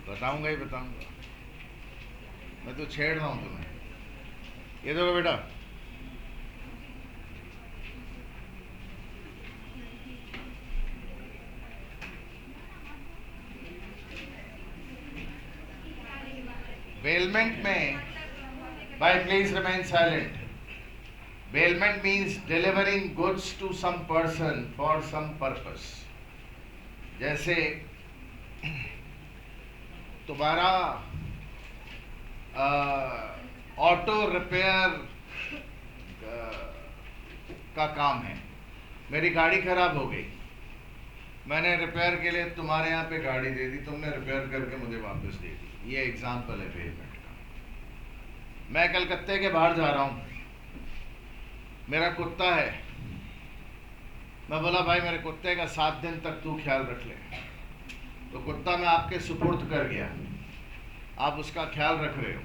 बताऊंगा ही बताऊंगा। मैं तो छेड़ रहा हूँ तुम्हें। ये देखो बेटा, बेलमेंट में, भाई please remain silent. Bailment means delivering goods to some person for some purpose. जैसे तुम्हारा ऑटो रिपेयर का काम है। मेरी गाड़ी खराब हो गई, मैंने रिपेयर के लिए तुम्हारे यहाँ पे गाड़ी दे दी, तुमने रिपेयर करके मुझे वापस दे दी। ये एग्जाम्पल है बेलमेंट का। मैं कलकत्ते के बाहर जा रहा हूँ, मेरा कुत्ता है, मैं बोला भाई मेरे कुत्ते का 7 दिन तक तू ख्याल रख ले। तो कुत्ता मैं आपके सुपुर्द कर गया, आप उसका ख्याल रख रहे हो।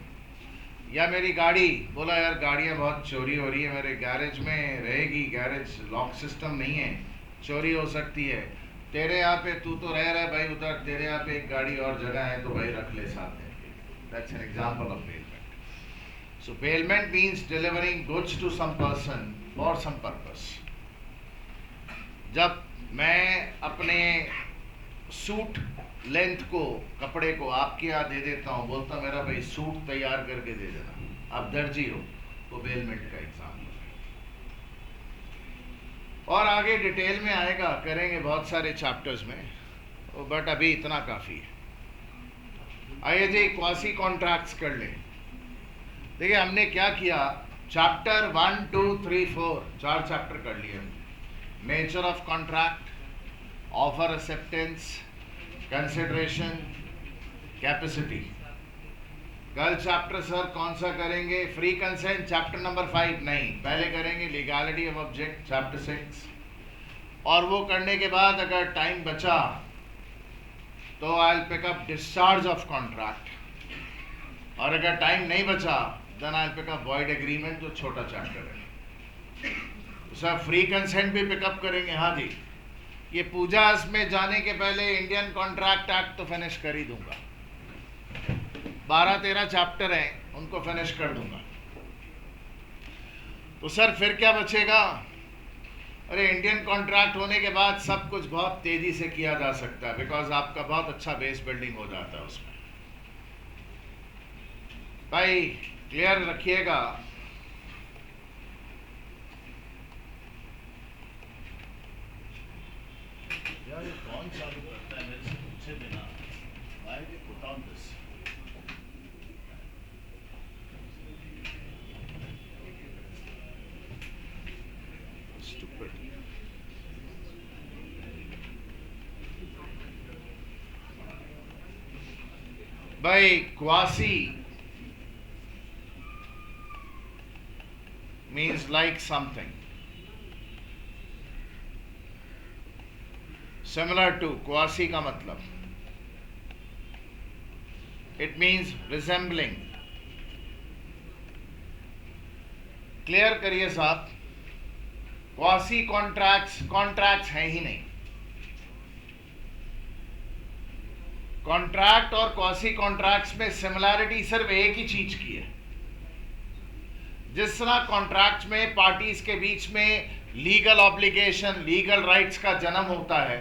या मेरी गाड़ी, बोला यार गाड़ियाँ बहुत चोरी हो रही है, मेरे गैरेज में रहेगी, गैरेज लॉक सिस्टम नहीं है, चोरी हो सकती है। तेरे यहाँ पे तू तो रह रहा है भाई उधर, तेरे यहाँ पे एक गाड़ी और जगह है तो भाई रख ले 7 दिन के लिए। That's an example of bailment. So bailment means delivering goods to some person for some purpose. जब मैं अपने सूट लेंथ को, कपड़े को आपके यहाँ दे देता हूँ, बोलता मेरा भाई सूट तैयार करके दे देना, आप दर्जी हो, तो बेलमेंट का एग्जाम्पल है। और आगे डिटेल में आएगा, करेंगे बहुत सारे चैप्टर्स में, बट अभी इतना काफ़ी है। आइए जी क्वासी कॉन्ट्रैक्ट्स कर ले। देखिए हमने क्या किया, चैप्टर 1, 2, 3, 4 4 चैप्टर कर लिए हमने। Nature of contract, offer acceptance, consideration, capacity. कल चैप्टर सर कौन सा करेंगे? फ्री कंसेंट चैप्टर नंबर 5 नहीं, पहले करेंगे लीगैलिटी ऑफ ऑब्जेक्ट चैप्टर 6। और वो करने के बाद अगर टाइम बचा तो I will pick up discharge of contract, और अगर टाइम नहीं बचा then I will pick up void agreement, जो छोटा चैप्टर है। सर फ्री कंसेंट भी पिकअप करेंगे। हाँ जी, ये पूजा में जाने के पहले इंडियन कॉन्ट्रैक्ट एक्ट तो फिनिश कर ही दूंगा, 12-13 चैप्टर हैं, उनको फिनिश कर दूंगा। तो सर फिर क्या बचेगा? अरे इंडियन कॉन्ट्रैक्ट होने के बाद सब कुछ बहुत तेजी से किया जा सकता है, बिकॉज आपका बहुत अच्छा बेस बिल्डिंग हो जाता है उसमें। भाई क्लियर रखिएगा, यार ये कौन चालू करता है मेरे से पूछे बिना? Why did you put on this? Stupid. भाई quasi means like something similar to, quasi का मतलब it means resembling। क्लियर करिए साहब, क्वासी कॉन्ट्रैक्ट्स हैं ही नहीं। कॉन्ट्रैक्ट और क्वासी कॉन्ट्रैक्ट्स में सिमिलैरिटी सिर्फ एक ही चीज की है। जिस तरह कॉन्ट्रैक्ट में पार्टीज के बीच में लीगल ऑब्लिगेशन, लीगल राइट्स का जन्म होता है,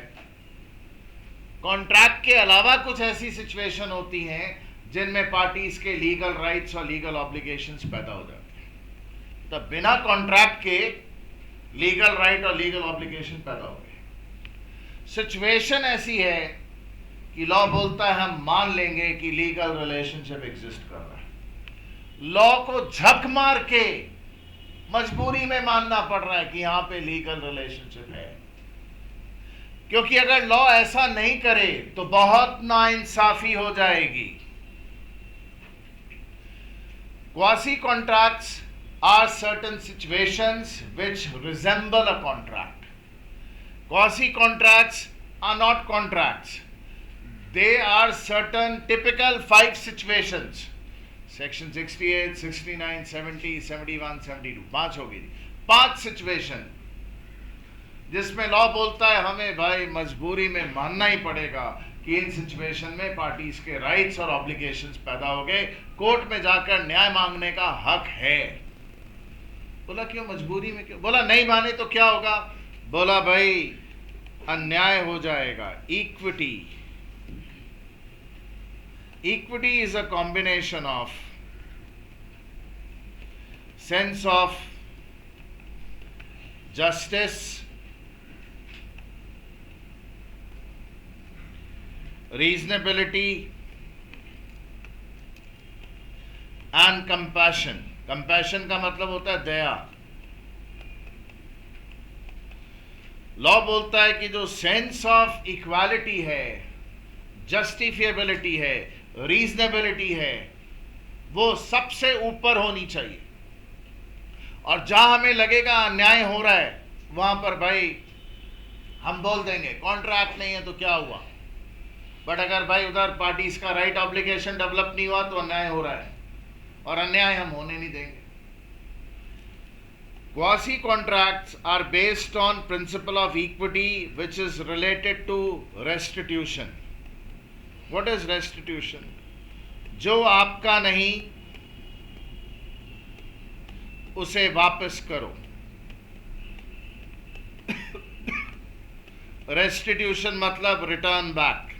कॉन्ट्रैक्ट के अलावा कुछ ऐसी सिचुएशन होती हैं जिनमें पार्टीज के लीगल राइट्स और लीगल ऑब्लिगेशंस पैदा हो जाते हैं। तो बिना कॉन्ट्रैक्ट के लीगल राइट और लीगल ऑब्लिगेशन पैदा हो गए। सिचुएशन ऐसी है कि लॉ बोलता है हम मान लेंगे कि लीगल रिलेशनशिप एग्जिस्ट कर रहा है। लॉ को झक मार के मजबूरी में मानना पड़ रहा है कि यहां पे लीगल रिलेशनशिप है, क्योंकि अगर लॉ ऐसा नहीं करे तो बहुत नाइंसाफी हो जाएगी। Quasi contracts are certain situations which resemble a contract. Quasi contracts are not contracts. They are certain typical 5 situations. Section 68, 69, 70, 71, 72, 5 होगी, 5 सिचुएशन जिसमें लॉ बोलता है हमें भाई मजबूरी में मानना ही पड़ेगा कि इन सिचुएशन में पार्टीज के राइट्स और ऑब्लिगेशंस पैदा हो गए, कोर्ट में जाकर न्याय मांगने का हक है। बोला क्यों, मजबूरी में क्यों? बोला नहीं माने तो क्या होगा? बोला भाई अन्याय हो जाएगा। Equity, equity is a combination of sense of justice, reasonability and compassion. compassion का मतलब होता है दया। लॉ बोलता है कि जो सेंस ऑफ इक्वालिटी है, जस्टिफिएबिलिटी है, रीजनेबिलिटी है, वो सबसे ऊपर होनी चाहिए। और जहां हमें लगेगा अन्याय हो रहा है, वहां पर भाई हम बोल देंगे कॉन्ट्रैक्ट नहीं है तो क्या हुआ, बट अगर भाई उधर पार्टीज का राइट ऑब्लिगेशन डेवलप नहीं हुआ तो अन्याय हो रहा है, और अन्याय हम होने नहीं देंगे। Quasi contracts are based on principle of equity which is related to restitution. What is restitution? जो आपका नहीं उसे वापस करो। रेस्टिट्यूशन मतलब return back.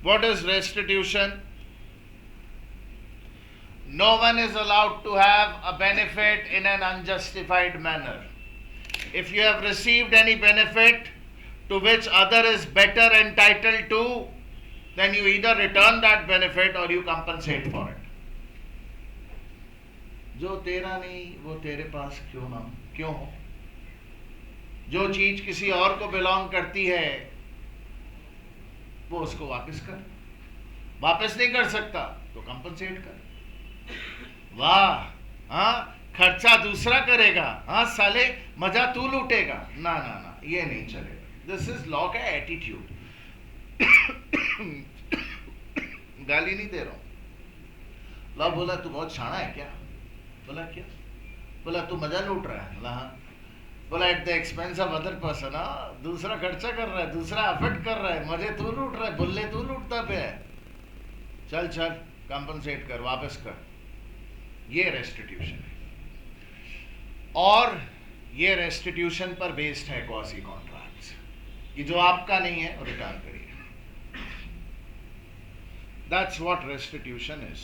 What is restitution? No one is allowed to have a benefit in an unjustified manner. If you have received any benefit to which other is better entitled to, then you either return that benefit or you compensate for it. जो तेरा नहीं वो तेरे पास क्यों ना क्यों हो? जो चीज किसी और को बिलोंग करती है वो उसको वापस कर। वापस नहीं कर सकता तो कंपनसेट कर। वाह, हाँ, खर्चा दूसरा करेगा, हाँ साले मजा तू लूटेगा। ना ना ना, ये नहीं चलेगा। दिस इज लॉ का एटीट्यूड। गाली नहीं दे रहा हूं। लॉ बोला तू बहुत शाना है क्या? बोला क्या? बोला तू मजा लूट रहा है। बोला हाँ। बोला eight the expense of other person. हाँ, दूसरा खर्चा कर रहा है, दूसरा एफर्ट कर रहा है, मजे तू लूट रहा है, बुल्ले तू लूटता पे है। चल चल कंपनसेट कर, वापस कर। ये रेस्टिट्यूशन है, और ये रेस्टिट्यूशन पर बेस्ड है क्वासी कॉन्ट्रैक्ट्स कि जो आपका नहीं है रिटर्न करिए। That's what restitution is.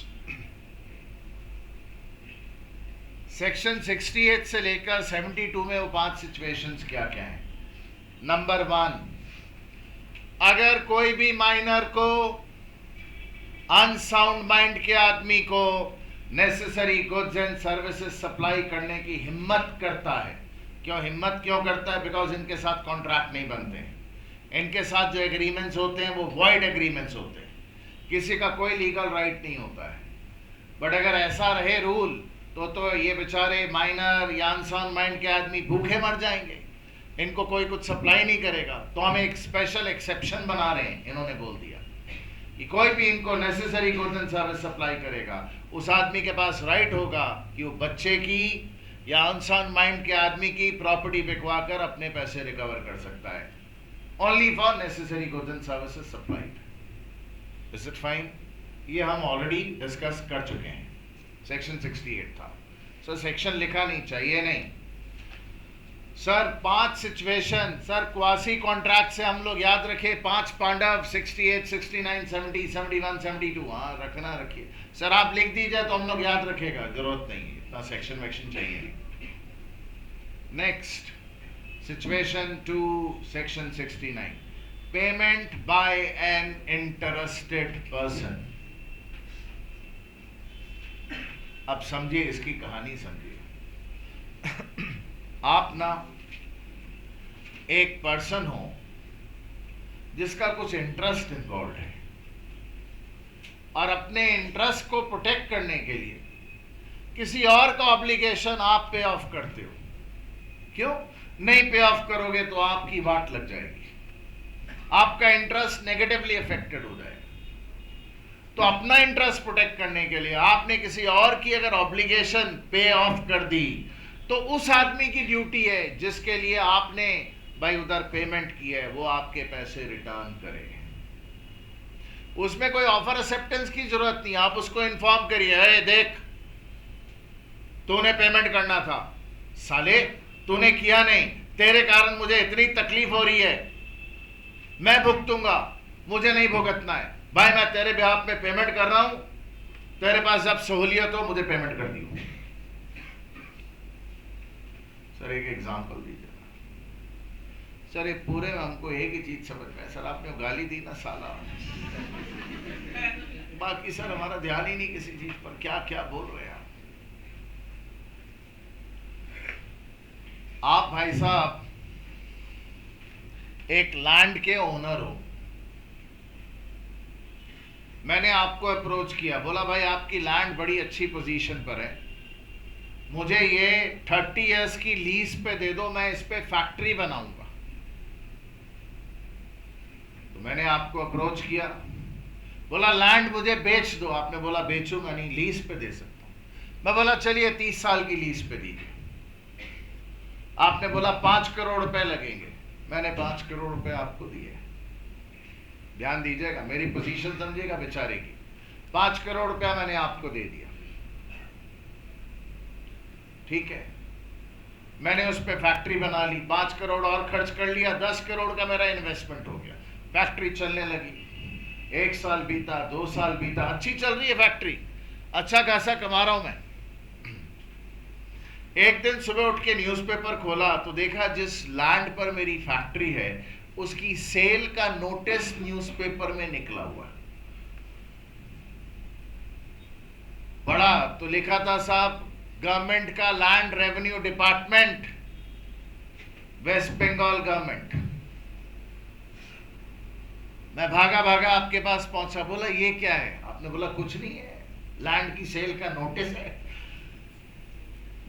Section 68 से लेकर 72 में वो 5 सिचुएशंस क्या क्या हैं। नंबर 1, अगर कोई भी माइनर को, अनसाउंड माइंड के आदमी को necessary goods and services supply करने की हिम्मत करता है। क्यों हिम्मत क्यों करता है? बिकॉज इनके साथ कॉन्ट्रैक्ट नहीं बनते हैं। इनके साथ जो एग्रीमेंट्स होते हैं वो वॉइड एग्रीमेंट्स होते हैं, किसी का कोई लीगल राइट नहीं होता है। बट अगर ऐसा रहे रूल तो ये बेचारे माइनर या अनसाउंड माइंड के आदमी भूखे मर जाएंगे, इनको कोई कुछ सप्लाई नहीं करेगा। तो हम एक स्पेशल एक्सेप्शन बना रहे हैं। इन्होंने बोल दिया कि कोई भी इनको necessary goods and service supply करेगा, उस आदमी के पास राइट होगा कि वो बच्चे की या अनसाउंड माइंड के आदमी की प्रॉपर्टी बिकवा कर अपने पैसे रिकवर कर सकता है, only for necessary goods and services supplied. Is it fine? ये हम ऑलरेडी डिस्कस कर चुके हैं, सेक्शन 68 था। सो सेक्शन लिखा नहीं चाहिए। नहीं sir, 5 situation sir quasi contract से हम लोग याद रखे, 5 पांडव 68, 69, 70, 71, 72। हाँ रखना, रखिए सर, आप लिख दीजिए तो हम लोग याद रखेगा, जरूरत नहीं है इतना सेक्शन वेक्शन चाहिए। Next situation 2 section 69, payment by an interested person. अब समझिए इसकी कहानी, समझिए। आप ना एक पर्सन हो जिसका कुछ इंटरेस्ट इन्वॉल्व है, और अपने इंटरेस्ट को प्रोटेक्ट करने के लिए किसी और का ऑब्लिगेशन आप पे ऑफ करते हो। क्यों? नहीं पे ऑफ करोगे तो आपकी वाट लग जाएगी, आपका इंटरेस्ट नेगेटिवली अफेक्टेड हो जाएगा। तो अपना इंटरेस्ट प्रोटेक्ट करने के लिए आपने किसी और की अगर ऑब्लिगेशन पे ऑफ कर दी, तो उस आदमी की ड्यूटी है जिसके लिए आपने भाई उधर पेमेंट की है, वो आपके पैसे रिटर्न करे। उसमें कोई ऑफर एक्सेप्टेंस की जरूरत नहीं, आप उसको इन्फॉर्म करिए, अरे देख तूने पेमेंट करना था, साले तूने किया नहीं, तेरे कारण मुझे इतनी तकलीफ हो रही है, मैं भुगतूंगा, मुझे नहीं भुगतना है भाई, मैं तेरे बिहाफ में पेमेंट कर रहा हूं, तेरे पास जब सहूलियत हो मुझे पेमेंट कर दी। सर एक एग्जांपल दीजिए। सर ये पूरे में हमको एक ही चीज समझ में, सर आपने गाली दी ना साला, बाकी सर हमारा ध्यान ही नहीं किसी चीज पर, क्या क्या बोल रहे हैं आप भाई साहब एक लैंड के ओनर हो, मैंने आपको अप्रोच किया, बोला भाई आपकी लैंड बड़ी अच्छी पोजीशन पर है, मुझे ये 30 इयर्स की लीज पे दे दो, मैं इस पे फैक्ट्री बनाऊंगा। तो मैंने आपको अप्रोच किया, बोला लैंड मुझे बेच दो, आपने बोला बेचूंगा नहीं, लीज पे दे सकता हूं। मैं बोला चलिए 30 साल की लीज पे दीजिए। आपने बोला 5 करोड़ रुपए लगेंगे, मैंने 5 करोड़ रुपए आपको दिए। ध्यान दीजिएगा, मेरी पोजीशन समझिएगा बेचारे की। 5 करोड़ रुपया मैंने आपको दे दिया, ठीक है, मैंने उस पर फैक्ट्री बना ली, 5 करोड़ और खर्च कर लिया, 10 करोड़ का मेरा इन्वेस्टमेंट हो गया, फैक्ट्री चलने लगी। 1 साल बीता, 2 साल बीता, अच्छी चल रही है फैक्ट्री, अच्छा खासा कमा रहा हूं मैं। एक दिन सुबह उठ के न्यूज़पेपर खोला तो देखा जिस लैंड पर मेरी फैक्ट्री है उसकी सेल का नोटिस न्यूज़पेपर में निकला हुआ है। बड़ा तो लिखा था साहब, गवर्नमेंट का land revenue department, West Bengal government. मैं भागा भागा आपके पास पहुंचा, बोला ये क्या है? आपने बोला कुछ नहीं है, लैंड की सेल का नोटिस है।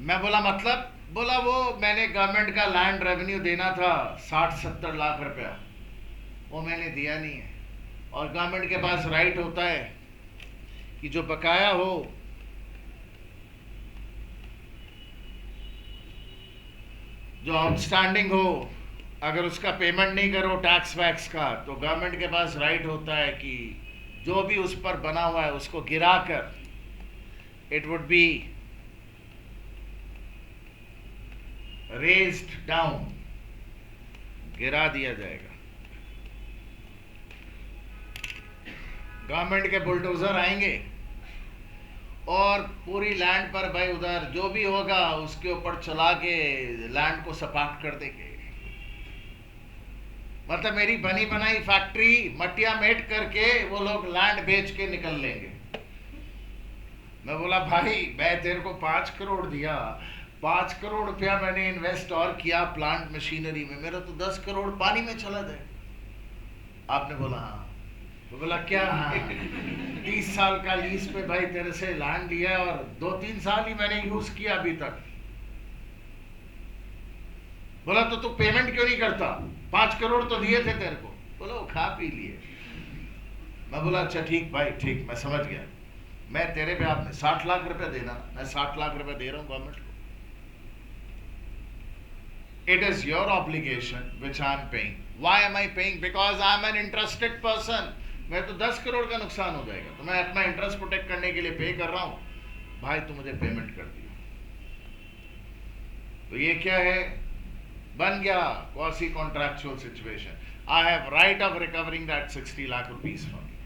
मैं बोला मतलब? बोला वो मैंने गवर्नमेंट का लैंड रेवेन्यू देना था 60-70 लाख रुपया, वो मैंने दिया नहीं है, और गवर्नमेंट के पास राइट होता है कि जो बकाया हो जो आउटस्टैंडिंग हो, अगर उसका पेमेंट नहीं करो टैक्स वैक्स का, तो गवर्नमेंट के पास राइट होता है कि जो भी उस पर बना हुआ है उसको गिराकर, it would be raised down, गिरा दिया जाएगा। गवर्नमेंट के बुलडोजर आएंगे और पूरी लैंड पर भाई उधर जो भी होगा उसके ऊपर चला के लैंड को सपाट कर देंगे। मतलब मेरी बनी बनाई फैक्ट्री मटिया मेट करके वो लोग लैंड बेच के निकल लेंगे। मैं बोला भाई मैं तेरे को 5 करोड़ दिया, 5 करोड़ रुपया मैंने इन्वेस्ट और किया प्लांट मशीनरी में, मेरा तो 10 करोड़ पानी में चला जाए। आपने बोला हाँ। तो बोला क्या? 30 साल का लीज पे भाई तेरे से लैंड लिया और 2-3 साल ही मैंने यूज किया अभी तक। बोला तो तू पेमेंट क्यों नहीं करता? 5 करोड़ तो दिए थे तेरे को। बोला वो खा पी लिए। मैं बोला अच्छा ठीक भाई ठीक, मैं समझ गया, मैं तेरे पे आपने 60 लाख रुपए देना, मैं 60 लाख रुपए दे रहा हूं गवर्नमेंट को। It is your obligation which I am paying. Why am I paying? Because I am an interested person. मैं तो 10 करोड़ का नुकसान हो जाएगा, तो मैं अपना इंटरेस्ट प्रोटेक्ट करने के लिए पे कर रहा हूं। भाई तू मुझे पेमेंट कर दियो। तो ये क्या है? बन गया quasi contractual situation. I have right of recovering that 60 lakh rupees from you.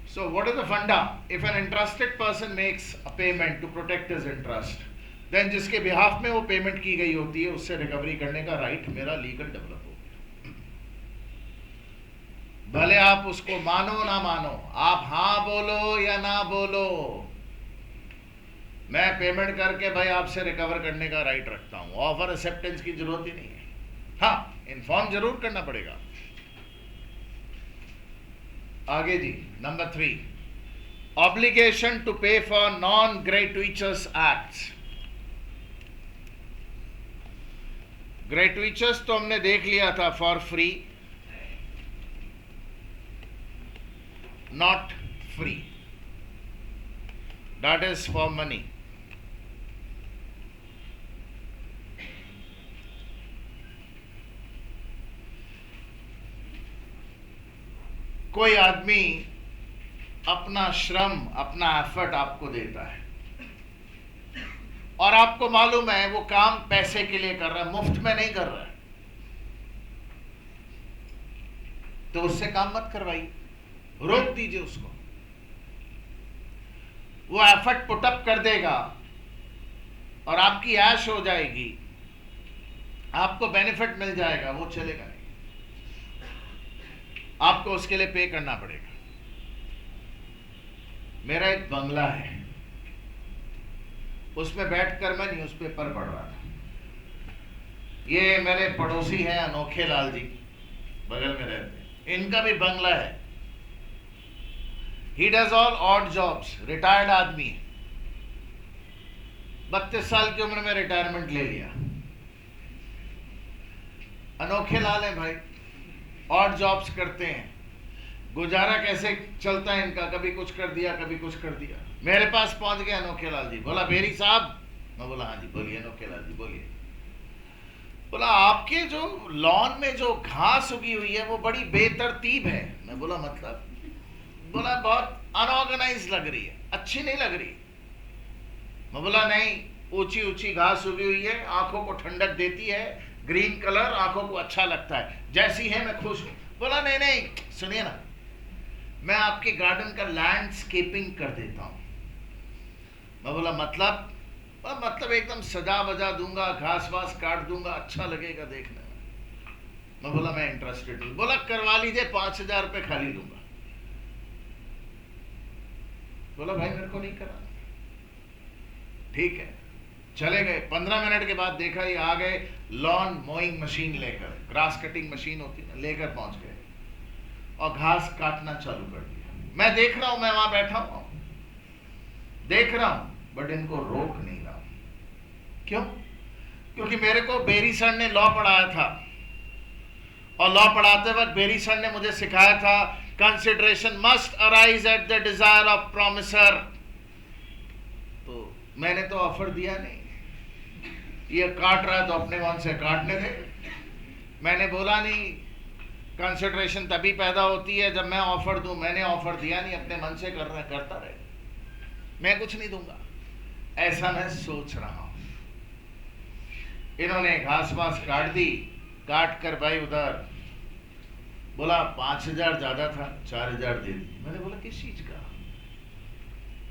So what is the funda? If an interested person makes a payment to protect his interest, then जिसके behalf में वो payment की गई होती है उससे recovery करने का राइट मेरा लीगल डेवलप हो गया। भले आप उसको मानो ना मानो, आप हाँ बोलो या ना बोलो, मैं पेमेंट करके भाई आपसे रिकवर करने का राइट रखता हूं। ऑफर एक्सेप्टेंस की जरूरत ही नहीं है। हाँ इन्फॉर्म जरूर करना पड़ेगा। आगे जी, नंबर 3, ऑब्लिगेशन टू पे फॉर नॉन ग्रेट्यूटस एक्ट्स। ग्रेट्यूटस तो हमने देख लिया था, for free, not free, that is for money. कोई आदमी अपना श्रम, अपना एफर्ट आपको देता है और आपको मालूम है वो काम पैसे के लिए कर रहा है, मुफ्त में नहीं कर रहा है, तो उससे काम मत करवाइए, रोक दीजिए उसको। वो एफर्ट पुटअप कर देगा और आपकी ऐश हो जाएगी, आपको बेनिफिट मिल जाएगा, वो चलेगा नहीं, आपको उसके लिए पे करना पड़ेगा। मेरा एक बंगला है, उसमें बैठकर मैं न्यूज़पेपर पढ़ रहा था। ये मेरे पड़ोसी हैं अनोखे लाल जी, बगल में रहते हैं, इनका भी बंगला है। He does all odd jobs, retired आदमी है, 32 साल की उम्र में रिटायरमेंट ले लिया। अनोखे लाल है भाई, ऑड जॉब्स करते हैं, गुजारा कैसे चलता है इनका, कभी कुछ कर दिया कभी कुछ कर दिया। मेरे पास पहुंच गए अनोखे लाल जी, बोला बेरी साहब, मैं बोला हाँ जी बोलिए अनोखे लाल जी बोलिए। बोला आपके जो लॉन में जो घास उगी हुई है वो बड़ी बेतरतीब है। मैं बोला मतलब? बोला बहुत अनऑर्गेनाइज लग रही है, अच्छी नहीं लग रही। मैं बोला नहीं, ऊंची ऊंची घास उगी हुई है, आंखों को ठंडक देती है, ग्रीन कलर आंखों को अच्छा लगता है, जैसी है मैं खुश हूं। बोला नहीं नहीं सुनिए ना, मैं आपके गार्डन का लैंडस्केपिंग कर देता हूं। मैं बोला मतलब? मतलब एकदम सजा वजा दूंगा, घास वास काट दूंगा, अच्छा लगेगा देखने में। मैं बोला मैं इंटरेस्टेड हूं। बोला करवा लीजिए, 5,000 रुपये खाली दूंगा। बोला भाई मेरे को नहीं करा। ठीक है, चले गए। 15 मिनट के बाद देखा ये आ गए लॉन मोइंग मशीन लेकर, ग्रास कटिंग मशीन होती है, लेकर पहुंच गए और घास काटना चालू कर दिया। मैं देख रहा हूं, मैं वहां बैठा हूं, देख रहा हूं, बट इनको रोक नहीं रहा। क्यों? क्योंकि मेरे को बेरी सर ने लॉ पढ़ाया था और लॉ पढ़ाते वक्त बेरी सर ने मुझे सिखाया था consideration must arise at the desire of promiser. तो मैंने तो ऑफर दिया नहीं, ये काट रहा है तो अपने मन से काटने दे। मैंने बोला नहीं, कंसिडरेशन तभी पैदा होती है जब मैं ऑफर दूं। मैंने ऑफर दिया नहीं, अपने मन से कर रहा, करता रहे, मैं कुछ नहीं दूंगा, ऐसा मैं सोच रहा हूं। इन्होंने घास वास काट दी, काट कर भाई उधर बोला 5,000 ज्यादा था, 4,000 दे दी। मैंने बोला किस चीज का?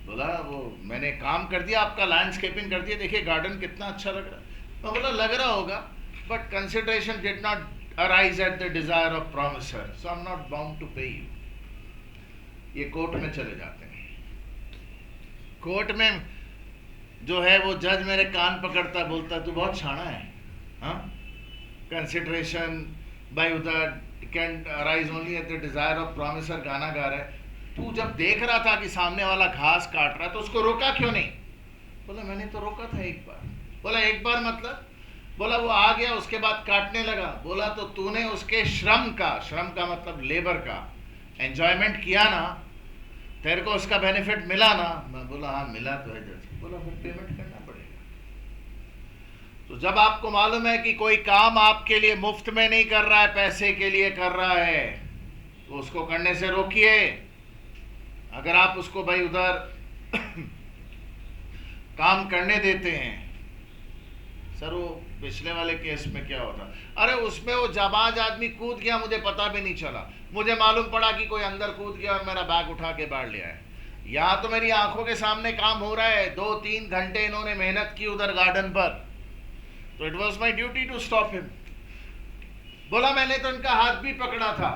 बोला वो मैंने काम कर दिया, आपका लैंडस्केपिंग कर दिया, देखिए गार्डन कितना अच्छा लग रहा है। मैं बोला लग रहा होगा, but consideration did not arise at the desire of promiser, so I am not bound to pay you. ये कोर्ट में चले जाते हैं। कोर्ट में जो है वो जज मेरे कान पकड़ता, बोलता तू बहुत छाना है, हाँ, कंसिडरेशन बाय उधर can arise only eight the desire of promiser, गाना गा रहा है। तू जब देख रहा था कि सामने वाला घास काट रहा है तो उसको रोका क्यों नहीं? बोला मैंने तो रोका था एक बार। बोला एक बार मतलब? बोला वो आ गया, उसके बाद काटने लगा। बोला तो तूने उसके श्रम का मतलब लेबर का एंजॉयमेंट किया ना, तेरे को उसका बेनिफिट मिला ना? मैं बोला हाँ मिला तो है जज। बोला फिर पेमेंट करना पड़ेगा। तो जब आपको मालूम है कि कोई काम आपके लिए मुफ्त में नहीं कर रहा है, पैसे के लिए कर रहा है, तो उसको करने से रोकिए। अगर आप उसको भाई उधर काम करने देते हैं, सर वो पिछले वाले केस में क्या होता, अरे उसमें वो जाबाज आदमी कूद गया, मुझे पता भी नहीं चला, मुझे मालूम पड़ा कि कोई अंदर कूद गया और मेरा बैग उठा के बाहर ले आया। यहाँ तो मेरी आंखों के सामने काम हो रहा है, 2-3 घंटे इन्होंने मेहनत की उधर गार्डन पर, तो it was my duty to stop him. बोला मैंने तो इनका हाथ भी पकड़ा था।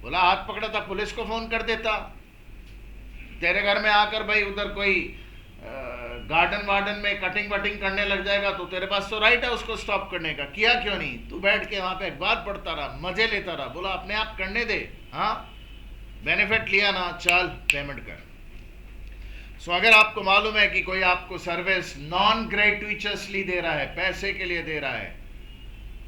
बोला हाथ पकड़ा था पुलिस को फोन कर देता, तेरे घर में आकर भाई उधर कोई गार्डन वार्डन में कटिंग वटिंग करने लग जाएगा तो तेरे पास तो राइट है उसको स्टॉप करने का। किया क्यों नहीं? तू बैठ के वहां पे अखबार पढ़ता रहा, मजे लेता रहा। बोला अपने आप करने दे, हाँ बेनिफिट लिया ना, चल पेमेंट कर। सो अगर आपको मालूम है कि कोई आपको सर्विस नॉन ग्रेचुइटसली दे रहा है, पैसे के लिए दे रहा है,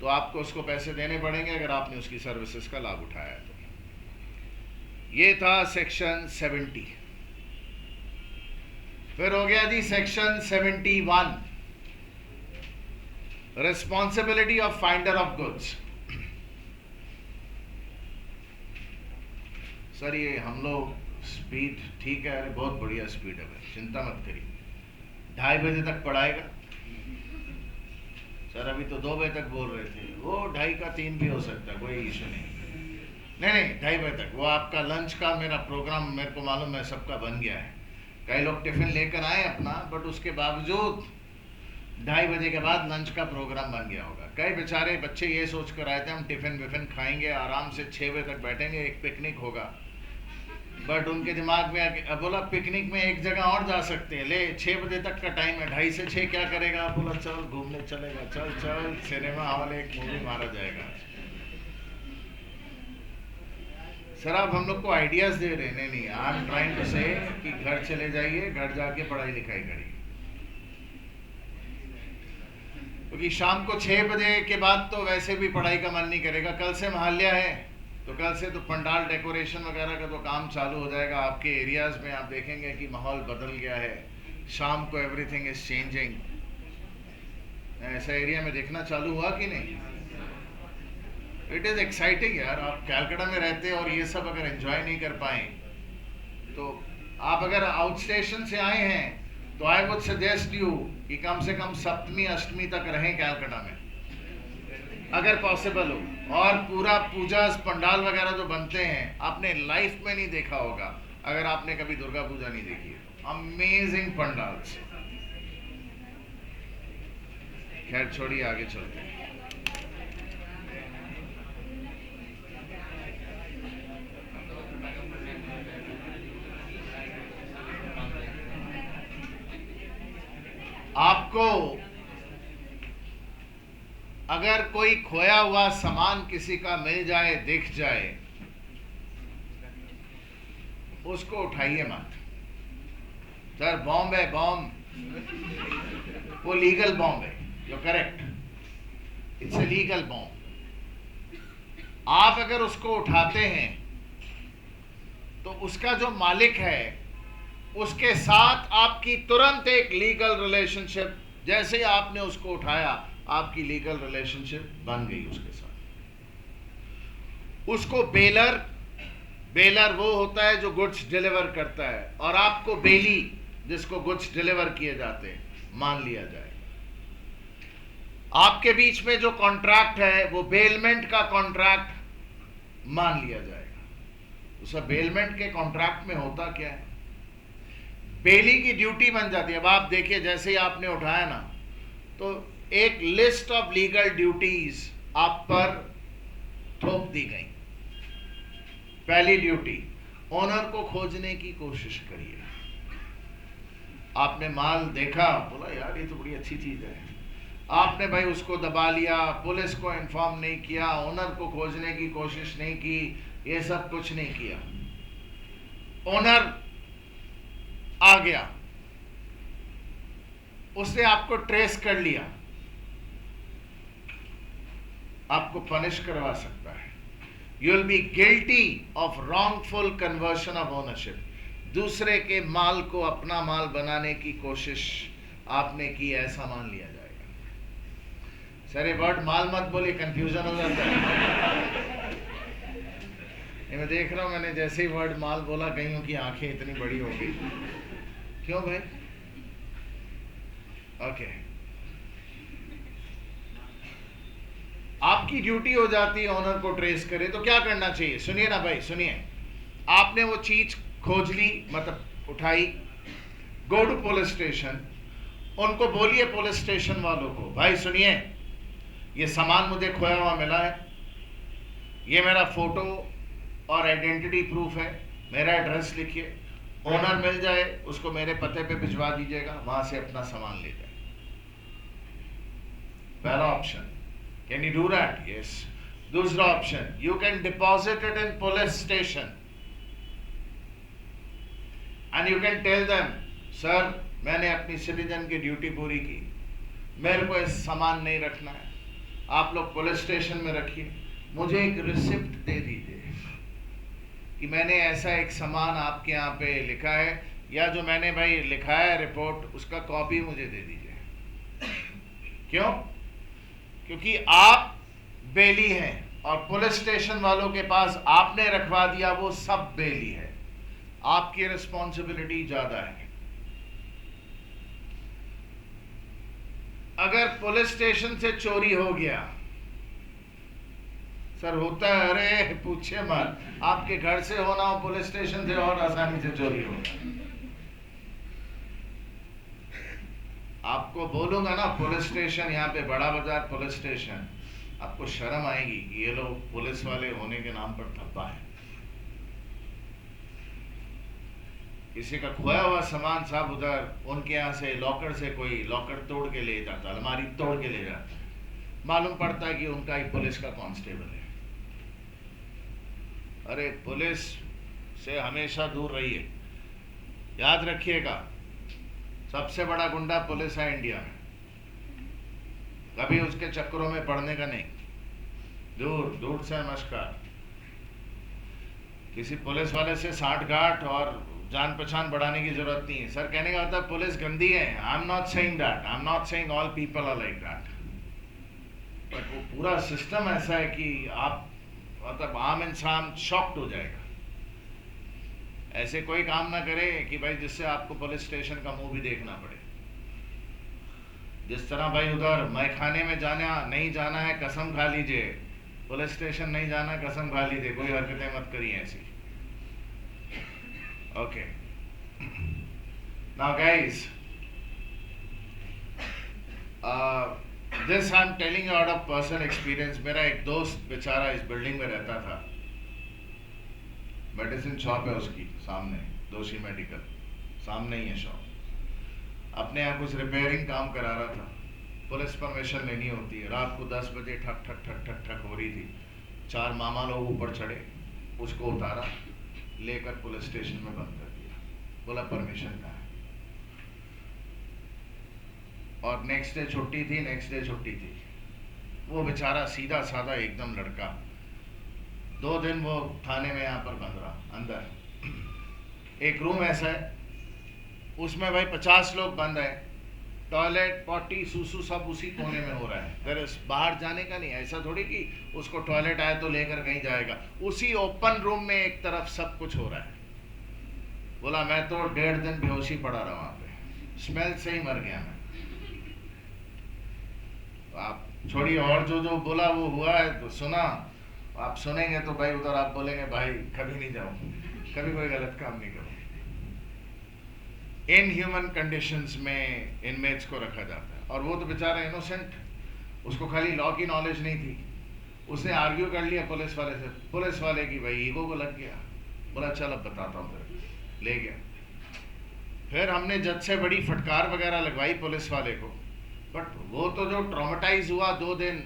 तो आपको उसको पैसे देने पड़ेंगे अगर आपने उसकी सर्विसेज का लाभ उठाया है तो। ये था सेक्शन 70। फिर हो गया जी section 71, responsibility of finder of goods. Sir ये हम लोग स्पीड ठीक है, अरे बहुत बढ़िया स्पीड है भाई, चिंता मत करिए, 2:30 बजे तक पढ़ाएगा। सर अभी तो 2 बजे तक बोल रहे थे, वो 2:30 का 3 भी हो सकता है, कोई इशू नहीं। नहीं 2:30 बजे तक, वो आपका लंच का मेरा प्रोग्राम मेरे को मालूम है सबका बन गया है। कई लोग टिफिन लेकर आए अपना, बट उसके बावजूद 2:30 बजे के बाद लंच का प्रोग्राम बन गया होगा। कई बेचारे बच्चे ये सोच कर आए थे हम टिफिन विफिन खाएंगे, आराम से 6 बजे तक बैठेंगे, एक पिकनिक होगा। बट उनके दिमाग में बोला पिकनिक में एक जगह और जा सकते हैं, ले 6 बजे तक का टाइम है, 2:30 से 6 क्या करेगा? बोला चल घूमने चलेगा, चल चल सिनेमा हॉल एक मूवी मारा जाएगा। सर आप हम लोग को आइडियाज दे रहे हैं? नहीं, आई एम ट्राइंग टू से कि घर चले जाइए, घर जाके पढ़ाई लिखाई करिए, क्योंकि शाम को 6 बजे के बाद तो वैसे भी पढ़ाई का मन नहीं करेगा। कल से महाल्या है, तो कल से तो पंडाल डेकोरेशन वगैरह का तो काम चालू हो जाएगा। आपके एरियाज में आप देखेंगे कि माहौल बदल गया है, शाम को एवरीथिंग इज चेंजिंग। ऐसा एरिया में देखना चालू हुआ कि नहीं? इट इज़ एक्साइटिंग यार। आप कैलकाटा में रहते हैं और ये सब अगर एंजॉय नहीं कर पाए, तो आप अगर आउट स्टेशन से आए हैं तो आई वुड सजेस्ट यू कि कम से कम सप्तमी अष्टमी तक रहें कैलकाटा में, अगर पॉसिबल हो। और पूरा पूजा पंडाल वगैरह जो बनते हैं आपने लाइफ में नहीं देखा होगा, अगर आपने कभी दुर्गा पूजा नहीं देखी है। Amazing pandals. खैर छोड़िए, आगे चलते हैं। आपको अगर कोई खोया हुआ सामान किसी का मिल जाए, दिख जाए, उसको उठाइए मत। सर बॉम्ब है, बॉम्ब, वो लीगल बॉम्ब है, you correct, it's a legal bomb. आप अगर उसको उठाते हैं तो उसका जो मालिक है उसके साथ आपकी तुरंत एक लीगल रिलेशनशिप, जैसे ही आपने उसको उठाया आपकी लीगल रिलेशनशिप बन गई उसके साथ। उसको बेलर वो होता है जो गुड्स डिलीवर करता है, और आपको बेली जिसको गुड्स डिलीवर किए जाते हैं मान लिया जाएगा। आपके बीच में जो कॉन्ट्रैक्ट है वो बेलमेंट का कॉन्ट्रैक्ट मान लिया जाएगा। उस बेलमेंट के कॉन्ट्रैक्ट में होता क्या है? बेली की ड्यूटी बन जाती है। अब आप देखिए, जैसे ही आपने उठाया ना, तो एक लिस्ट ऑफ लीगल ड्यूटीज आप पर थोप दी गई। पहली ड्यूटी, ओनर को खोजने की कोशिश करिए। आपने माल देखा, बोला यार ये तो बड़ी अच्छी चीज है, आपने भाई उसको दबा लिया, पुलिस को इन्फॉर्म नहीं किया, ओनर को खोजने की कोशिश नहीं की, ये सब कुछ नहीं किया। ओनर आ गया, उसने आपको ट्रेस कर लिया, आपको पनिश करवा सकता है। You will be guilty of wrongful conversion of ownership. दूसरे के माल को अपना माल बनाने की कोशिश आपने की, ऐसा मान लिया जाएगा। सर ये वर्ड माल मत बोलिए, कंफ्यूजन हो जाता है। मैं देख रहा हूं, मैंने जैसे ही वर्ड माल बोला कहीं की आंखें इतनी बड़ी हो गई। क्यों भाई? ओके, आपकी ड्यूटी हो जाती है ओनर को ट्रेस करे, तो क्या करना चाहिए? सुनिए ना भाई, सुनिए। आपने वो चीज खोज ली, मतलब उठाई, गो टू पुलिस स्टेशन। उनको बोलिए, पुलिस स्टेशन वालों को, भाई सुनिए, ये सामान मुझे खोया हुआ मिला है, ये मेरा फोटो और आइडेंटिटी प्रूफ है, मेरा एड्रेस लिखिए, ओनर मिल जाए उसको मेरे पते पे भिजवा दीजिएगा, वहां से अपना सामान ले जाए। पहला option, can you do that? Yes. दूसरा option, you can deposit it in police station and you can tell them, sir मैंने अपनी सिटीजन की ड्यूटी पूरी की, मेरे को इस सामान नहीं रखना है, आप लोग पुलिस स्टेशन में रखिए, मुझे एक रिसिप्ट दे दीजिए कि मैंने ऐसा एक सामान आपके यहाँ पे लिखा है, या जो मैंने भाई लिखा है रिपोर्ट, उसका कॉपी मुझे दे दीजिए। क्यों? क्योंकि आप बेली हैं, और पुलिस स्टेशन वालों के पास आपने रखवा दिया, वो सब बेली है, आपकी रिस्पॉन्सिबिलिटी ज्यादा है। अगर पुलिस स्टेशन से चोरी हो गया, सर होता है, अरे पूछिए मत, आपके घर से होना हो, पुलिस स्टेशन से और आसानी से चोरी हो। आपको बोलूंगा ना पुलिस स्टेशन, यहाँ पे बड़ा बाजार पुलिस स्टेशन, आपको शर्म आएगी कि ये लोग पुलिस वाले होने के नाम पर धब्बा है। किसी का खोया हुआ सामान साहब उधर उनके यहाँ से लॉकर से कोई लॉकर तोड़ के ले जाता, अलमारी तोड़ के ले जाता है, मालूम पड़ता है कि उनका ही पुलिस का कांस्टेबल है। अरे पुलिस से हमेशा दूर रहिए, याद रखिएगा, सबसे बड़ा गुंडा पुलिस है इंडिया में, कभी उसके चक्करों में पड़ने का नहीं, दूर दूर से नमस्कार। किसी पुलिस वाले से साठ गांठ और जान पहचान बढ़ाने की जरूरत नहीं है। सर कहने का मतलब पुलिस गंदी है, I am not saying that, I am not saying all people are like that, but वो पूरा सिस्टम ऐसा है कि आप मतलब आम इंसान शॉक्ड हो जाएगा। ऐसे कोई काम ना करे कि भाई जिससे आपको पुलिस स्टेशन का मुंह भी देखना पड़े। जिस तरह भाई उधर मैखाने में जाना नहीं जाना है कसम खा लीजिए, पुलिस स्टेशन नहीं जाना है कसम खा लीजिए, कोई हरकतें मत करिए ऐसी। Okay, now guys, this I am telling you out of personal experience. मेरा एक दोस्त बेचारा इस बिल्डिंग में रहता था, मेडिसिन शॉप है उसकी सामने, दोषी मेडिकल सामने ही है शॉप। अपने यहाँ कुछ रिपेयरिंग काम करा रहा था, पुलिस परमिशन लेनी होती है। रात को 10 बजे ठक ठक ठक ठक ठक हो रही थी, 4 मामा लोग ऊपर चढ़े, उसको उतारा, लेकर पुलिस स्टेशन में बंद कर दिया, बोला परमिशन कहाँ है। और नेक्स्ट डे छुट्टी थी, नेक्स्ट डे छुट्टी थी। वो बेचारा सीधा साधा एकदम लड़का 2 दिन वो थाने में यहाँ पर बंद रहा। अंदर एक रूम ऐसा है, उसमें भाई 50 लोग बंद है, टॉयलेट पॉटी सूसू सब उसी कोने में हो रहा है। अगर बाहर जाने का नहीं, ऐसा थोड़ी कि उसको टॉयलेट आए तो लेकर कहीं जाएगा, उसी ओपन रूम में एक तरफ सब कुछ हो रहा है। बोला मैं तो 1.5 दिन बेहोशी पड़ा रहा वहां पे, स्मेल से ही मर गया मैं। आप छोड़िए, और जो जो बोला वो हुआ है तो सुना, आप सुनेंगे तो भाई उधर आप बोलेंगे भाई कभी नहीं जाओ, कभी कोई गलत काम नहीं करो। इनह्यूमन कंडीशंस में इनमेट्स को रखा जाता है, और वो तो बेचारा इनोसेंट, उसको खाली लॉ की नॉलेज नहीं थी। उसने आर्ग्यू कर लिया पुलिस वाले से, पुलिस वाले की भाई ईगो को लग गया, बोला चल अब बताता हूँ तेरे, ले गया। फिर हमने जज से बड़ी फटकार वगैरह लगवाई पुलिस वाले को, बट वो तो जो ट्रॉमेटाइज हुआ 2 दिन,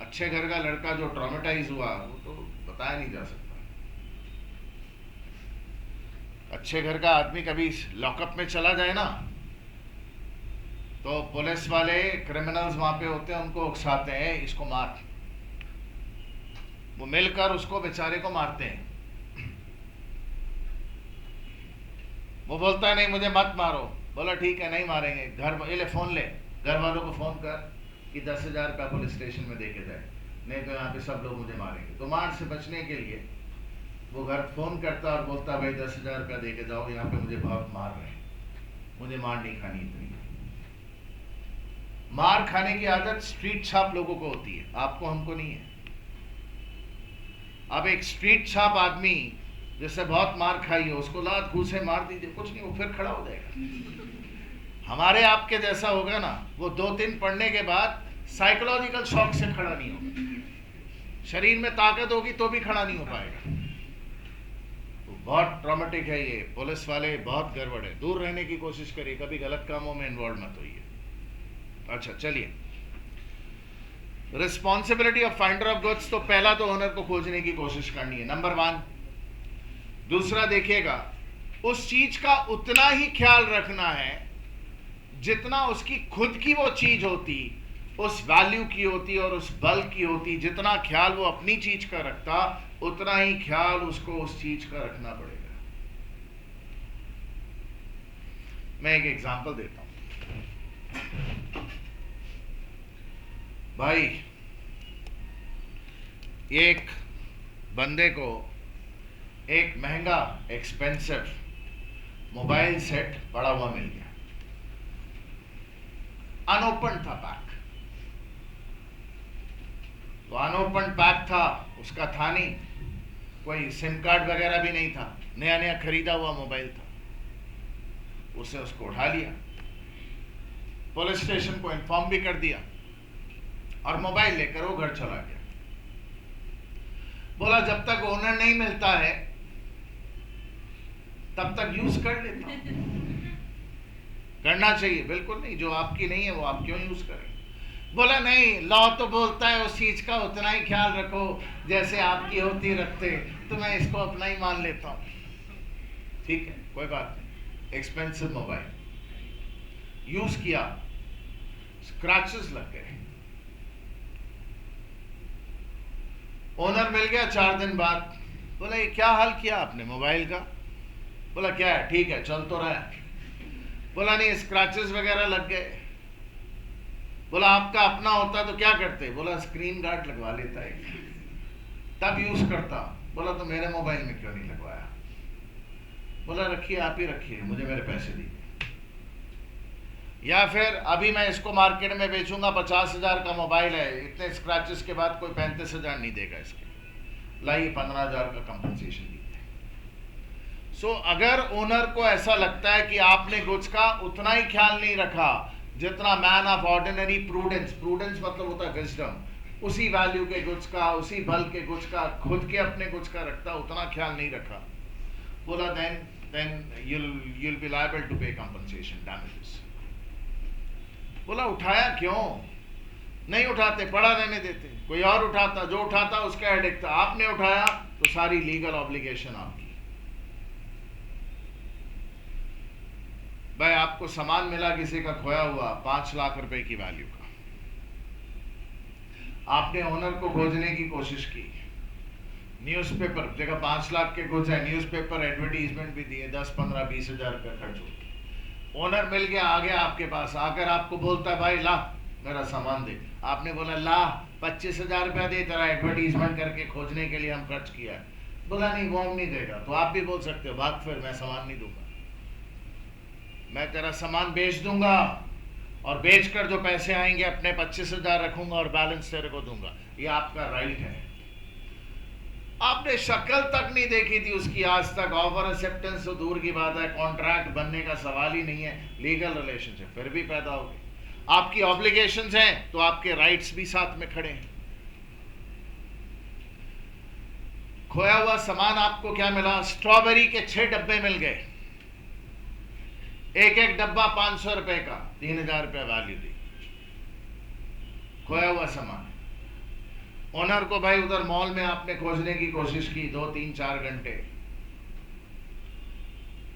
अच्छे घर का लड़का जो ट्रॉमेटाइज हुआ वो तो बताया नहीं जा सकता। अच्छे घर का आदमी कभी लॉकअप में चला जाए ना, तो पुलिस वाले क्रिमिनल्स वहां पे होते हैं, उनको उकसाते हैं इसको मार, वो मिलकर उसको बेचारे को मारते हैं। वो बोलता है नहीं मुझे मत मारो, बोला ठीक है नहीं मारेंगे, घर ले फोन ले, घर वालों को फोन कर कि 10,000 रुपया पुलिस स्टेशन में देके जाए, नहीं तो यहाँ पे सब लोग मुझे मारेंगे। तो मार से बचने के लिए वो घर फोन करता और बोलता भाई 10,000 रुपया देके जाओ, यहाँ पे मुझे बहुत मार रहे हैं, मुझे मार नहीं खानी इतनी। मार खाने की आदत स्ट्रीट छाप लोगों को होती है, आपको हमको नहीं है। अब एक स्ट्रीट छाप आदमी जिससे बहुत मार खाई है, उसको लात घूसे मार दीजिए, कुछ नहीं, वो फिर खड़ा हो जाएगा। हमारे आपके जैसा होगा ना, वो 2-3 पढ़ने के बाद साइकोलॉजिकल शॉक से खड़ा नहीं होगा, शरीर में ताकत होगी तो भी खड़ा नहीं हो पाएगा। तो बहुत ट्रॉमेटिक है ये, पुलिस वाले बहुत गड़बड़ है, दूर रहने की कोशिश करिए, कभी गलत कामों में इन्वॉल्व मत होइए। अच्छा चलिए, responsibility of finder of goods, तो पहला तो ओनर को खोजने की कोशिश करनी है, नंबर 1। दूसरा देखिएगा, उस चीज का उतना ही ख्याल रखना है जितना उसकी खुद की वो चीज होती, उस वैल्यू की होती और उस बल की होती। जितना ख्याल वो अपनी चीज का रखता, उतना ही ख्याल उसको उस चीज का रखना पड़ेगा। मैं एक एग्जांपल देता हूं भाई। एक बंदे को एक महंगा एक्सपेंसिव मोबाइल सेट पड़ा हुआ मिल गया, अनओपन था पैक। तो अनओपन पैक था, उसका था नहीं, कोई सिम कार्ड वगैरह भी नहीं था, नया नया खरीदा हुआ मोबाइल था। उसने उसको उठा लिया, पुलिस स्टेशन को इन्फॉर्म भी कर दिया और मोबाइल लेकर वो घर चला गया। बोला जब तक ओनर नहीं मिलता है तब तक यूज कर लेता हूं। करना चाहिए, बिल्कुल नहीं, जो आपकी नहीं है वो आप क्यों यूज करें। बोला नहीं, लॉ तो बोलता है उस चीज का उतना ही ख्याल रखो जैसे आपकी होती रखते, तो मैं इसको अपना ही मान लेता हूं। ठीक है, कोई बात नहीं, एक्सपेंसिव मोबाइल यूज किया, स्क्रैचेस लग गए, ओनर मिल गया 4 दिन बाद। बोला ये क्या हाल किया आपने मोबाइल का? बोला क्या है, ठीक है चल तो रहा है। बोला नहीं, स्क्रैचेस वगैरह लग गए। बोला आपका अपना होता तो क्या करते? बोला स्क्रीन गार्ड लगवा लेता है, तब यूज करता। बोला तो मेरे मोबाइल में क्यों नहीं लगवाया? बोला रखिए, आप ही रखिए, मुझे मेरे पैसे दीजिए, या फिर अभी मैं इसको मार्केट में बेचूंगा, 50,000 का मोबाइल है, इतने स्क्रैचेस के बाद कोई 35,000 नहीं देगा इसके, लाइए 15,000 का कंपनसेशन दीजिए। सो अगर ओनर को ऐसा लगता है कि आपने गुड्स का उतना ही ख्याल नहीं रखा जितना man of ordinary prudence, prudence मतलब होता है विजडम, उसी वैल्यू के गुड्स का, उसी बल के गुड्स का, खुद के अपने गुड्स का रखता, उतना ख्याल नहीं रखा, बोला then you'll be liable to pay compensation damages। बोला उठाया क्यों? नहीं उठाते, पड़ा रहने देते, कोई और उठाता, जो उठाता उसका हेडेक था, आपने उठाया तो सारी लीगल ऑब्लिगेशन आपकी। भाई आपको सामान मिला किसी का खोया हुआ 5 लाख रुपए की वैल्यू का, आपने ओनर को खोजने की कोशिश की, न्यूज़पेपर जगह 5 लाख के गुड्स है, न्यूज़पेपर एडवर्टीजमेंट भी दिए, 10, 15, 20,000 रुपया खर्च हो गया। ओनर मिल गया, आ गया आपके पास, आकर आपको बोलता है भाई ला मेरा सामान दे। आपने बोला ला 25,000 रुपया दे, तेरा एडवर्टीजमेंट करके खोजने के लिए हम खर्च किया है। बोला नहीं वो हम नहीं देगा, तो आप भी बोल सकते हो भाग, फिर मैं सामान नहीं दूंगा, मैं तेरा सामान बेच दूंगा और बेचकर जो पैसे आएंगे अपने 25,000 रखूंगा और बैलेंस तेरे को दूंगा, ये आपका राइट है। आपने शक्ल तक नहीं देखी थी उसकी आज तक, ऑफर एक्सेप्टेंस तो दूर की बात है, कॉन्ट्रैक्ट बनने का सवाल ही नहीं है, लीगल रिलेशनशिप फिर भी पैदा हो गई। आपकी ऑब्लिगेशंस हैं तो आपके राइट्स भी साथ में खड़े हैं। खोया हुआ सामान आपको क्या मिला? स्ट्रॉबेरी के 6 डब्बे मिल गए, एक एक डब्बा 500 रुपए का, 3,000 रुपया वैल्यू दी, खोया हुआ सामान। ओनर को भाई उधर मॉल में आपने खोजने की कोशिश की 2, 3, 4 घंटे,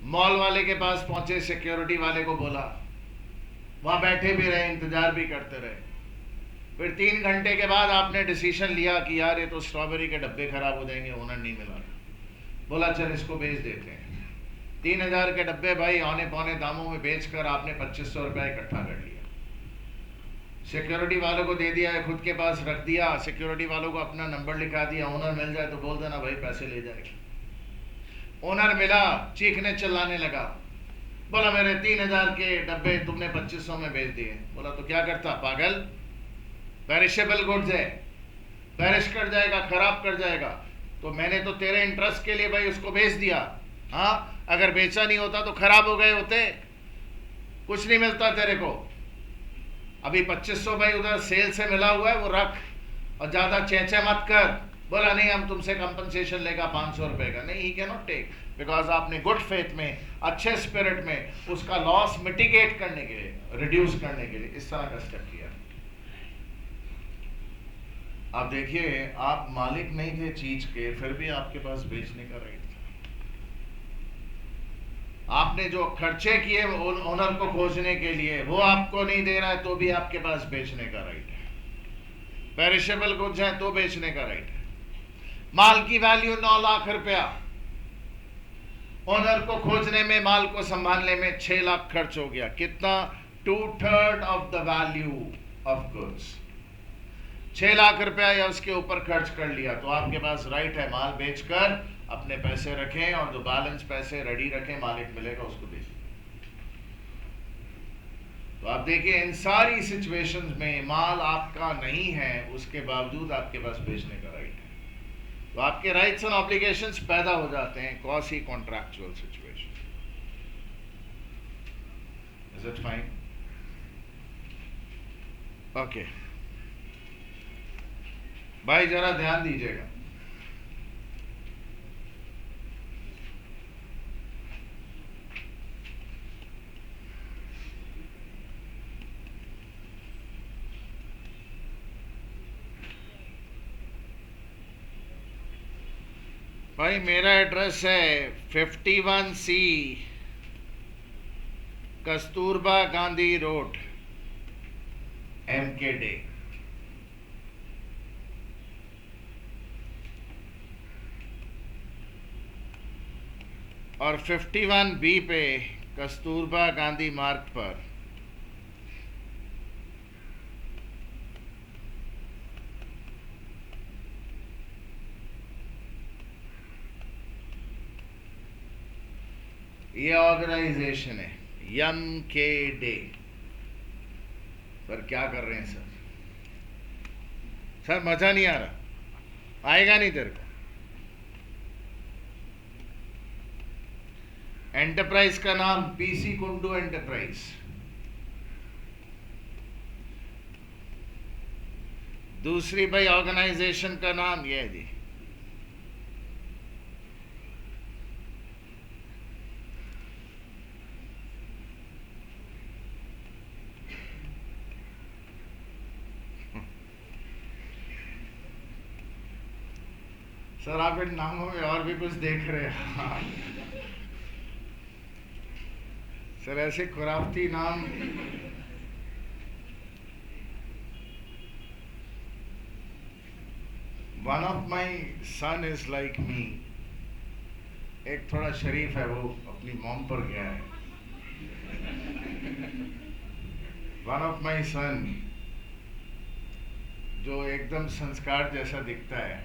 मॉल वाले के पास पहुंचे, सिक्योरिटी वाले को बोला, वहां बैठे भी रहे, इंतजार भी करते रहे, फिर 3 घंटे के बाद आपने डिसीजन लिया कि यार ये तो स्ट्रॉबेरी के डब्बे खराब हो जाएंगे, ओनर नहीं मिला, बोला चल इसको बेच देते हैं। 3,000 के डब्बे भाई औने पौने दामों में बेचकर आपने 2,500 रुपया इकट्ठा कर लिया, सिक्योरिटी वालों को दे दिया, खुद के पास रख दिया, सिक्योरिटी वालों को अपना नंबर लिखा दिया, ओनर मिल जाए तो बोल देना भाई पैसे ले जाएगा। ओनर मिला, चीखने चिल्लाने लगा, बोला मेरे 3,000 के डब्बे तुमने 2,500 में बेच दिए। बोला तो क्या करता पागल, पेरिशेबल गुड्स है, पेरिश कर जाएगा, खराब कर जाएगा, तो मैंने तो तेरे इंटरेस्ट के लिए भाई उसको बेच दिया। हाँ, अगर बेचा नहीं होता तो खराब हो गए होते, कुछ नहीं मिलता तेरे को। अभी 2,500 भाई उधर सेल से मिला हुआ है, वो रख और ज्यादा चेंचे मत कर। बोला नहीं हम तुमसे कंपनसेशन लेगा 500 रुपए का, नहीं, he can not take, because आपने गुड फेथ में, अच्छे स्पिरिट में उसका लॉस मिटिगेट करने के लिए, रिड्यूस करने के लिए इस तरह का स्टेप किया। आप देखिए, आप मालिक नहीं थे चीज के, फिर भी आपके पास बेचने का राइट था। आपने जो खर्चे किए ओनर को खोजने के लिए, वो आपको नहीं दे रहा है तो भी आपके पास बेचने का राइट है। पेरिशेबल गुड्स हैं तो बेचने का राइट है। माल की वैल्यू 9 लाख रुपया, ओनर को खोजने में, माल को संभालने में 6 लाख खर्च हो गया। कितना? 2/3 of the value of goods. 6 lakh रुपया या उसके ऊपर खर्च कर लिया, तो आपके पास राइट है माल बेचकर अपने पैसे रखें और जो बैलेंस पैसे रेडी रखें, मालिक मिलेगा उसको दे दीजिए। तो आप देखिए इन सारी सिचुएशंस में माल आपका नहीं है, उसके बावजूद आपके पास बेचने का राइट है, तो आपके राइट्स एंड ऑब्लिगेशंस पैदा हो जाते हैं quasi contractual situation. Is it fine? Okay भाई जरा ध्यान दीजिएगा। भाई मेरा एड्रेस है 51C Kasturba Gandhi road, MKD। और 51B पे कस्तूरबा गांधी मार्ग पर ये ऑर्गेनाइजेशन है MKD। पर क्या कर रहे हैं सर? सर मजा नहीं आ रहा, आएगा नहीं तेरे को। एंटरप्राइज का नाम PC कुंडू एंटरप्राइज। दूसरी भाई ऑर्गेनाइजेशन का नाम ये है जी सर, आप इन नामों में और भी कुछ देख रहे हैं? सर ऐसे खुराफती नाम। One of my son is like me. एक थोड़ा शरीफ है, वो अपनी मॉम पर गया है। वन ऑफ माई सन जो एकदम संस्कार जैसा दिखता है,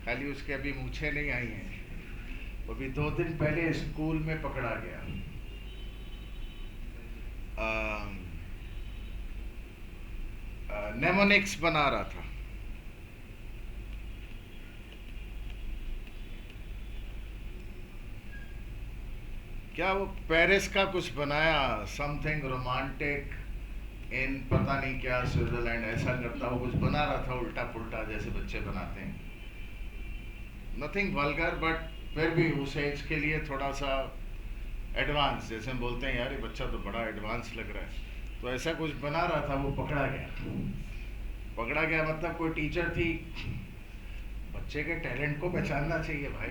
खाली उसके अभी मूछें नहीं आई हैं। वो भी 2 दिन पहले स्कूल में पकड़ा गया। नेमोनिक्स बना रहा था। क्या वो पेरिस का कुछ बनाया, समथिंग रोमांटिक इन पता नहीं क्या, स्विट्जरलैंड ऐसा करता वो कुछ बना रहा था, उल्टा पुल्टा जैसे बच्चे बनाते हैं। नथिंग वल्गर, बट फिर भी उस एज के लिए थोड़ा सा एडवांस, जैसे हम बोलते हैं यार ये बच्चा तो बड़ा एडवांस लग रहा है। तो ऐसा कुछ बना रहा था, वो पकड़ा गया। पकड़ा गया मतलब कोई टीचर थी। बच्चे के टैलेंट को पहचानना चाहिए भाई।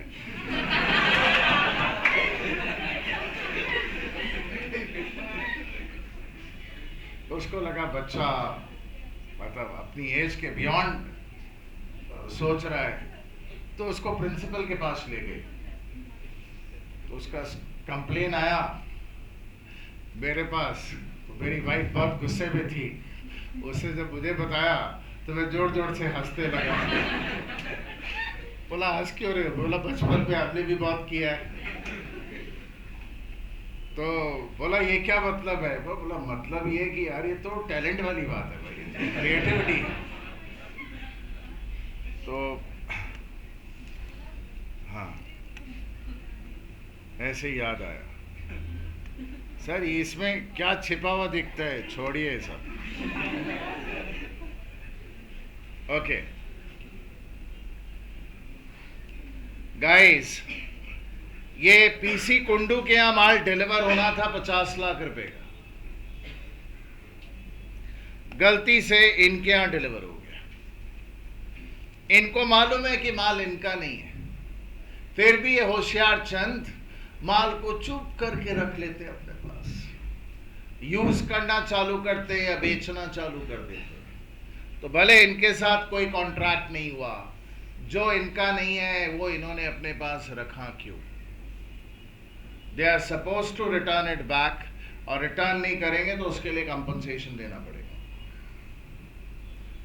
तो उसको लगा बच्चा मतलब अपनी एज के बियॉन्ड सोच रहा है, तो उसको प्रिंसिपल के पास ले गए। तो उसका कंप्लेन आया मेरे पास, तो मेरी वाइफ बहुत गुस्से में थी। उसने जब मुझे बताया तो मैं जोर जोर से हंसने लगा। बोला हंस क्यों रहे हो? बोला बचपन में आपने भी बहुत किया है। तो बोला ये क्या मतलब है? वो बोला मतलब ये कि यार ये तो टैलेंट वाली बात है भाई, क्रिएटिविटी। तो हाँ, ऐसे ही याद आया। सर इसमें क्या छिपा हुआ दिखता है? छोड़िए सब। ओके गाइस, ये PC कुंडू के यहाँ माल डिलीवर होना था 50 लाख रुपए का। गलती से इनके यहाँ डिलीवर हो गया। इनको मालूम है कि माल इनका नहीं है, फिर भी ये होशियार चंद माल को चुप करके रख लेते अपने पास, यूज करना चालू करते या बेचना चालू कर देते। तो भले इनके साथ कोई कॉन्ट्रैक्ट नहीं हुआ, जो इनका नहीं है वो इन्होंने अपने पास रखा क्यों? They are suppose to return it back, और रिटर्न नहीं करेंगे तो उसके लिए कंपनसेशन देना पड़ेगा।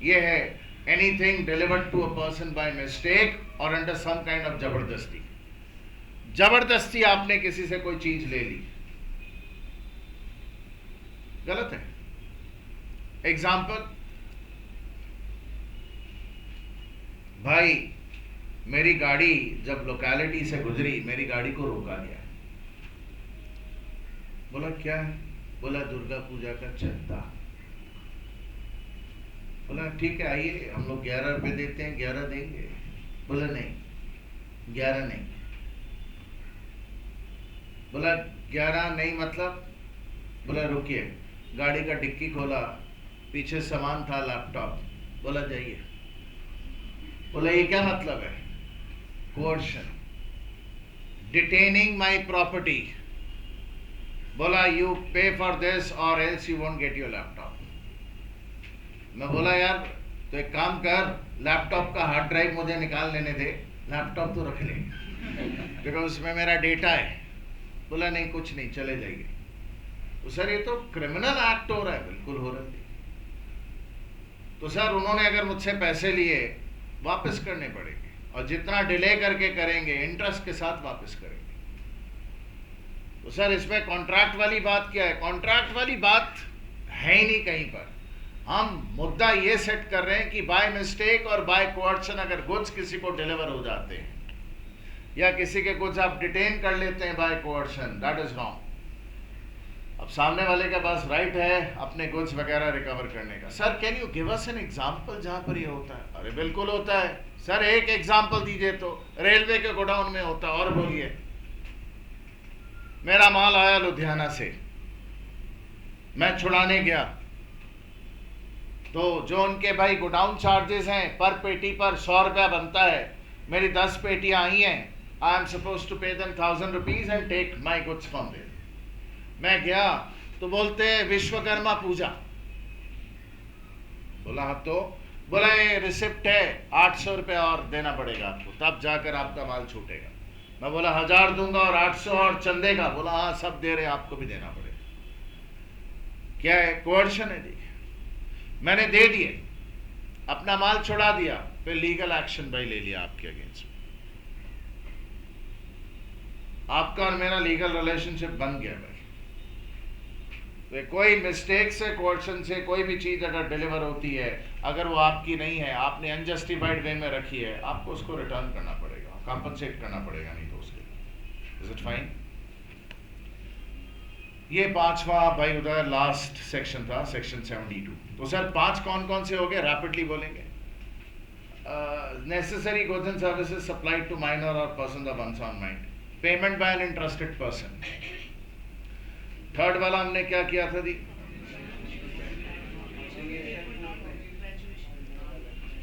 ये है anything delivered to a person by mistake or under some kind of जबरदस्ती. जबरदस्ती आपने किसी से कोई चीज ले ली, गलत है. एग्जाम्पल, भाई मेरी गाड़ी जब लोकेलिटी से गुजरी, मेरी गाड़ी को रोका गया. बोला क्या है? बोला दुर्गा पूजा का चंदा. बोला ठीक है आइए, हम लोग 11 रुपए देते हैं, 11 देंगे. बोला नहीं, 11 नहीं. बोला 11 नहीं मतलब? बोला रुकिए. गाड़ी का डिक्की खोला, पीछे सामान था, लैपटॉप. बोला जाइए. बोला ये क्या मतलब है? कोर्शन, डिटेनिंग माई प्रॉपर्टी. बोला यू पे फॉर दिस और else you won't get your laptop. मैं बोला यार तो एक काम कर, लैपटॉप का हार्ड ड्राइव मुझे निकाल लेने दे, लैपटॉप तो रख ले क्योंकि उसमें मेरा डेटा है. बोला नहीं कुछ नहीं, चले जाइए. तो सर ये तो क्रिमिनल एक्ट हो रहा है. बिल्कुल हो रहा है. तो सर उन्होंने अगर मुझसे पैसे लिए, वापस करने पड़ेंगे, और जितना डिले करके करेंगे इंटरेस्ट के साथ वापस करेंगे. तो सर इसमें कॉन्ट्रैक्ट वाली बात क्या है? कॉन्ट्रैक्ट वाली बात है ही नहीं कहीं पर. हम मुद्दा ये सेट कर रहे हैं कि बाय मिस्टेक और बाय कोअर्शन अगर गुड्स किसी को डिलीवर हो जाते हैं, या किसी के गुड्स आप डिटेन कर लेते हैं by coercion, that is wrong. अब सामने वाले के पास राइट है अपने गुड्स वगैरह रिकवर करने का. Sir can you give us an example जहां पर ये होता है? अरे बिल्कुल होता है सर, एक एग्जांपल दीजिए. तो रेलवे के गोडाउन में होता है. और बोलिए. मेरा माल आया लुधियाना से, मैं छुड़ाने गया, तो जो उनके भाई गोडाउन चार्जेस हैं पर पेटी पर 100 रुपया बनता है. मेरी 10 पेटियां आई हैं, I am suppose to pay them 1000 rupees and take my goods from there. मैं गया तो बोलते हैं विश्वकर्मा पूजा. बोला हाँ तो? बोला ये रिसिप्ट है, 800 रुपया और देना पड़ेगा आपको, तब जाकर आपका माल छूटेगा. मैं बोला 1000 दूंगा और 800 और चंदे का. बोला हाँ सब दे रहे, आपको भी देना पड़ेगा. क्या है? कोअर्शन है. देखिए मैंने दे दिए, अपना माल छुड़ा दिया, फिर लीगल एक्शन भाई ले लिया आपके अगेंस्ट. आपका और मेरा लीगल रिलेशनशिप बन गया भाई. तो कोई मिस्टेक से, कोअर्शन से कोई भी चीज अगर डिलीवर होती है, अगर वो आपकी नहीं है, आपने अनजस्टिफाइड वे में रखी है, आपको उसको रिटर्न करना पड़ेगा, कॉम्पनसेट करना पड़ेगा, नहीं तो उसके लिए. Is it fine? ये 5वां भाई उधर लास्ट सेक्शन था, सेक्शन 72. तो सर 5 कौन कौन से हो गए? रैपिडली बोलेंगे. Necessary goods and services supplied to minor or person of unsound mind. Payment by an interested person. Third वाला हमने क्या किया था दी?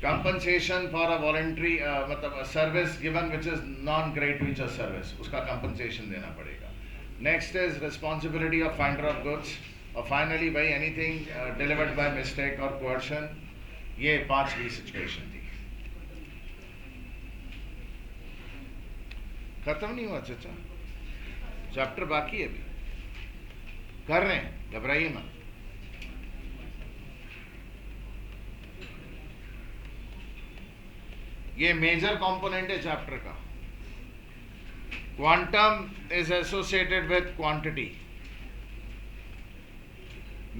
कंपनसेशन फॉर अ वॉलंटरी, मतलब service given which is non gratuitous service, उसका कंपनसेशन देना पड़ेगा. Next is responsibility of finder of goods. और फाइनली भाई anything delivered by mistake or coercion. ये 5वीं सिचुएशन थी. खत्म नहीं हुआ चाचा, चैप्टर बाकी है, अभी कर रहे हैं, घबराइए मत. ये मेजर कंपोनेंट है चैप्टर का. Quantum is associated with quantity.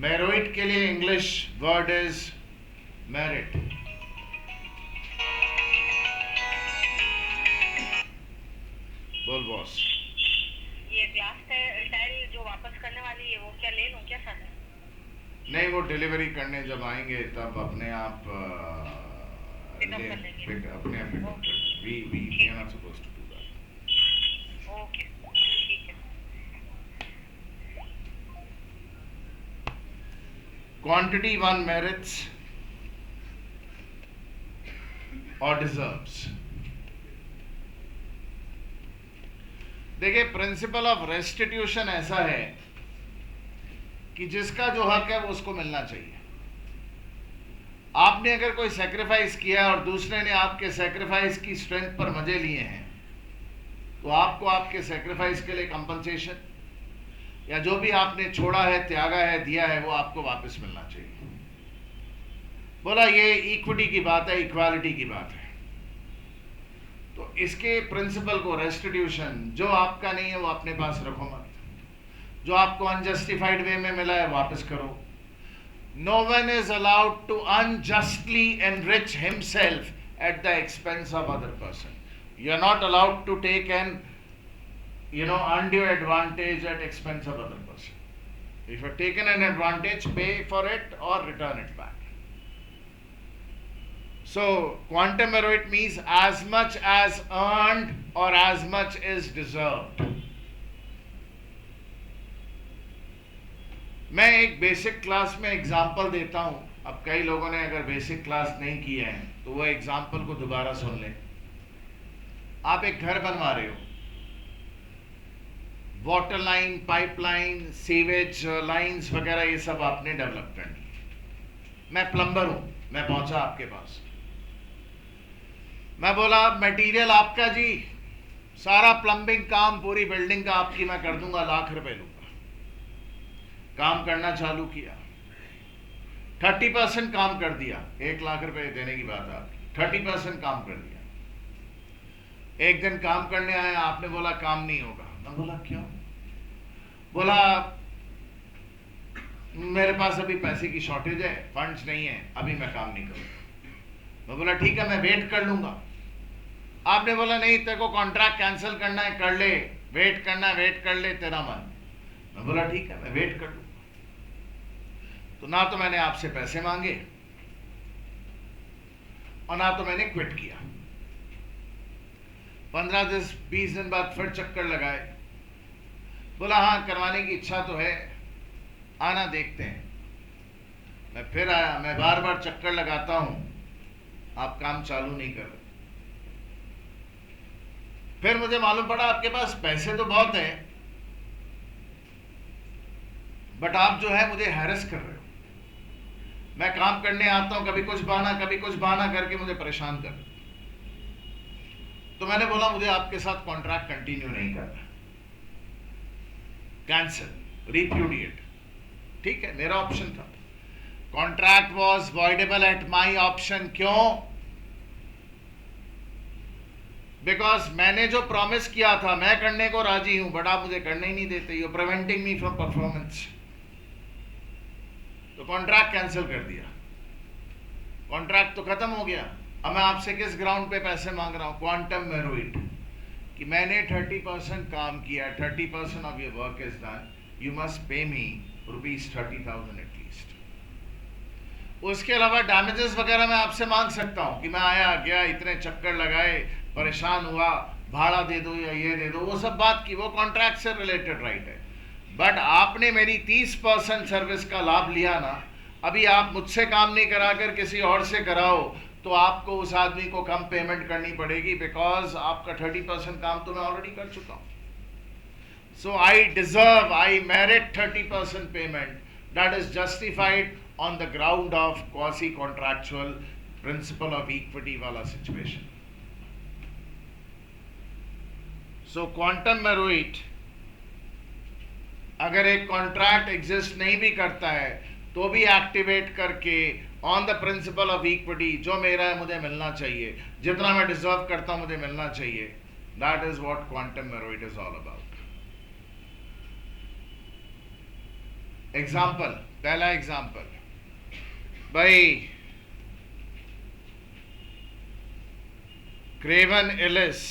Merit के लिए इंग्लिश वर्ड इज मेरिट. बोल बॉस. ये ग्लास टाइल जो वापस करने वाली है वो क्या ले लूं क्या सर? नहीं, वो डिलीवरी करने जब आएंगे तब अपने आप पिकअप कर लेंगे. अपने आप पिकअप कर. We are not supposed to do that. Okay ठीक है. Quantity 1 merits or deserves. देखिए प्रिंसिपल ऑफ रेस्टिट्यूशन ऐसा है कि जिसका जो हक है वो उसको मिलना चाहिए. आपने अगर कोई सेक्रीफाइस किया और दूसरे ने आपके सेक्रीफाइस की स्ट्रेंथ पर मजे लिए हैं, तो आपको आपके सेक्रीफाइस के लिए कंपनसेशन या जो भी आपने छोड़ा है, त्यागा है, दिया है, वो आपको वापस मिलना चाहिए. बोला ये इक्विटी की बात है, इक्वालिटी की बात है। तो इसके प्रिंसिपल को, रेस्टिट्यूशन, जो आपका नहीं है वो अपने पास रखो मत, जो आपको अनजस्टिफाइड वे में मिला है वापस करो। No one is allowed to unjustly enrich himself at the expense of other person. You are not allowed to take an undue advantage at expense of other person. If you have taken an advantage, pay for it or return it back. So quantum meruit means as much as earned or as much is deserved. मैं एक basic class में example देता हूं। अब कई लोगों ने अगर बेसिक क्लास नहीं की है तो वो एग्जाम्पल को दोबारा सुन लें। आप एक घर बनवा रहे हो, water line, pipeline, sewage lines वगैरह ये सब आपने डेवलप करनी। मैं प्लम्बर हूं, मैं पहुंचा आपके पास, मैं बोला मटेरियल आपका जी, सारा प्लम्बिंग काम, पूरी बिल्डिंग का आपकी मैं कर दूंगा, लाख रुपए लूंगा। काम करना चालू किया, 30% काम कर दिया, 1 लाख रुपए देने की बात है आपकी, 30% काम कर दिया। एक दिन काम करने आया, आपने बोला काम नहीं होगा। मैं बोला क्यों? बोला मेरे पास अभी पैसे की शॉर्टेज है, फंड्स नहीं है, अभी मैं काम नहीं करूंगा। मैं बोला ठीक है, मैं वेट कर लूंगा। आपने बोला नहीं, तेरे को कॉन्ट्रैक्ट कैंसिल करना है, कर ले, वेट करना है, वेट कर ले, तेरा मन। मैं बोला ठीक है, मैं वेट कर लूंगा। तो ना तो मैंने आपसे पैसे मांगे और ना तो मैंने क्विट किया। 15-20 दिन बाद फिर चक्कर लगाए, बोला हाँ करवाने की इच्छा तो है, आना देखते हैं। मैं फिर आया, मैं बार बार चक्कर लगाता हूं, आप काम चालू नहीं कर रहे। फिर मुझे मालूम पड़ा आपके पास पैसे तो बहुत हैं, बट आप जो है मुझे हैरेस कर रहे हो। मैं काम करने आता हूं, कभी कुछ बहाना करके मुझे परेशान कर रहे हो। तो मैंने बोला मुझे आपके साथ कॉन्ट्रैक्ट कंटिन्यू नहीं करना, कैंसिल, रिप्यूडिएट। ठीक है, मेरा ऑप्शन था। Contract was voidable at my option. क्यों? बिकॉज मैंने जो प्रॉमिस किया था मैं करने को राजी हूं, बट आप मुझे करने ही नहीं देते, you preventing me from performance. तो कॉन्ट्रैक्ट कैंसिल कर दिया, कॉन्ट्रैक्ट तो खत्म हो गया। अब मैं आपसे किस ग्राउंड पे पैसे मांग रहा हूं? क्वांटम मेरुइट, कि मैंने 30% काम किया, 30% of your work is done, you must pay me ₹30,000 at least. उसके अलावा डैमेजेस वगैरह मैं आपसे मांग सकता हूं कि मैं आया गया, इतने चक्कर लगाए, परेशान हुआ, भाड़ा दे दो या ये दे दो, वो सब बात की, वो कॉन्ट्रैक्ट से रिलेटेड राइट है। बट आपने मेरी 30% सर्विस का लाभ लिया ना, अभी आप मुझसे काम नहीं कराकर किसी और से कराओ तो आपको उस आदमी को कम पेमेंट करनी पड़ेगी, बिकॉज आपका 30% काम तो मैं ऑलरेडी कर चुका हूं। So I deserve, I merit 30% payment, that is justified on the ground of quasi contractual principle of equity वाला सिचुएशन। सो क्वांटम मेरुइट अगर एक कॉन्ट्रैक्ट एग्जिस्ट नहीं भी करता है तो भी एक्टिवेट करके on the principal of equity, जो मेरा है मुझे मिलना चाहिए, जितना मैं डिजर्व करता हूं मुझे मिलना चाहिए, that is what quantum meruit is all about. Example, पहला एग्जाम्पल, भाई Craven Ellis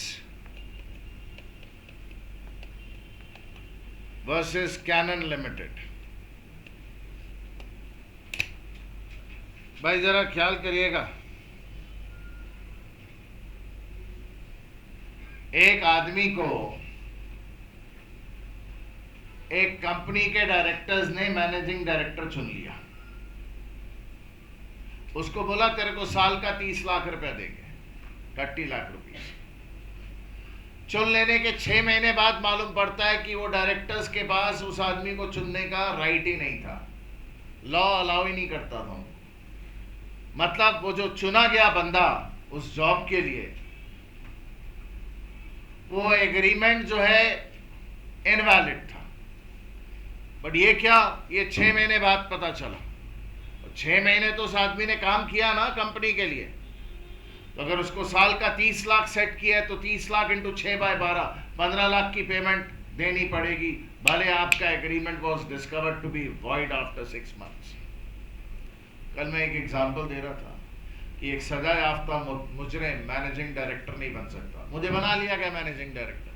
versus Canon Limited. भाई जरा ख्याल करिएगा, एक आदमी को एक कंपनी के डायरेक्टर्स ने मैनेजिंग डायरेक्टर चुन लिया, उसको बोला तेरे को साल का 30 लाख रुपए देंगे, 30 लाख रुपीस। चुन लेने के 6 महीने बाद मालूम पड़ता है कि वो डायरेक्टर्स के पास उस आदमी को चुनने का राइट ही नहीं था, लॉ अलाउ ही नहीं करता था। मतलब वो जो चुना गया बंदा उस जॉब के लिए, वो एग्रीमेंट जो है इनवैलिड था। बट ये क्या, ये 6 महीने बाद पता चला। 6 महीने तो उस आदमी ने काम किया ना कंपनी के लिए। तो अगर उसको साल का 30 लाख सेट किया है तो 30 लाख इंटू 6/12 15 लाख की पेमेंट देनी पड़ेगी, भले आपका agreement was discovered to be void after 6 months. कल मैं एक एग्जाम्पल दे रहा था कि एक सजा याफ्ता मुजरिम मैनेजिंग डायरेक्टर नहीं बन सकता, मुझे बना लिया गया मैनेजिंग डायरेक्टर।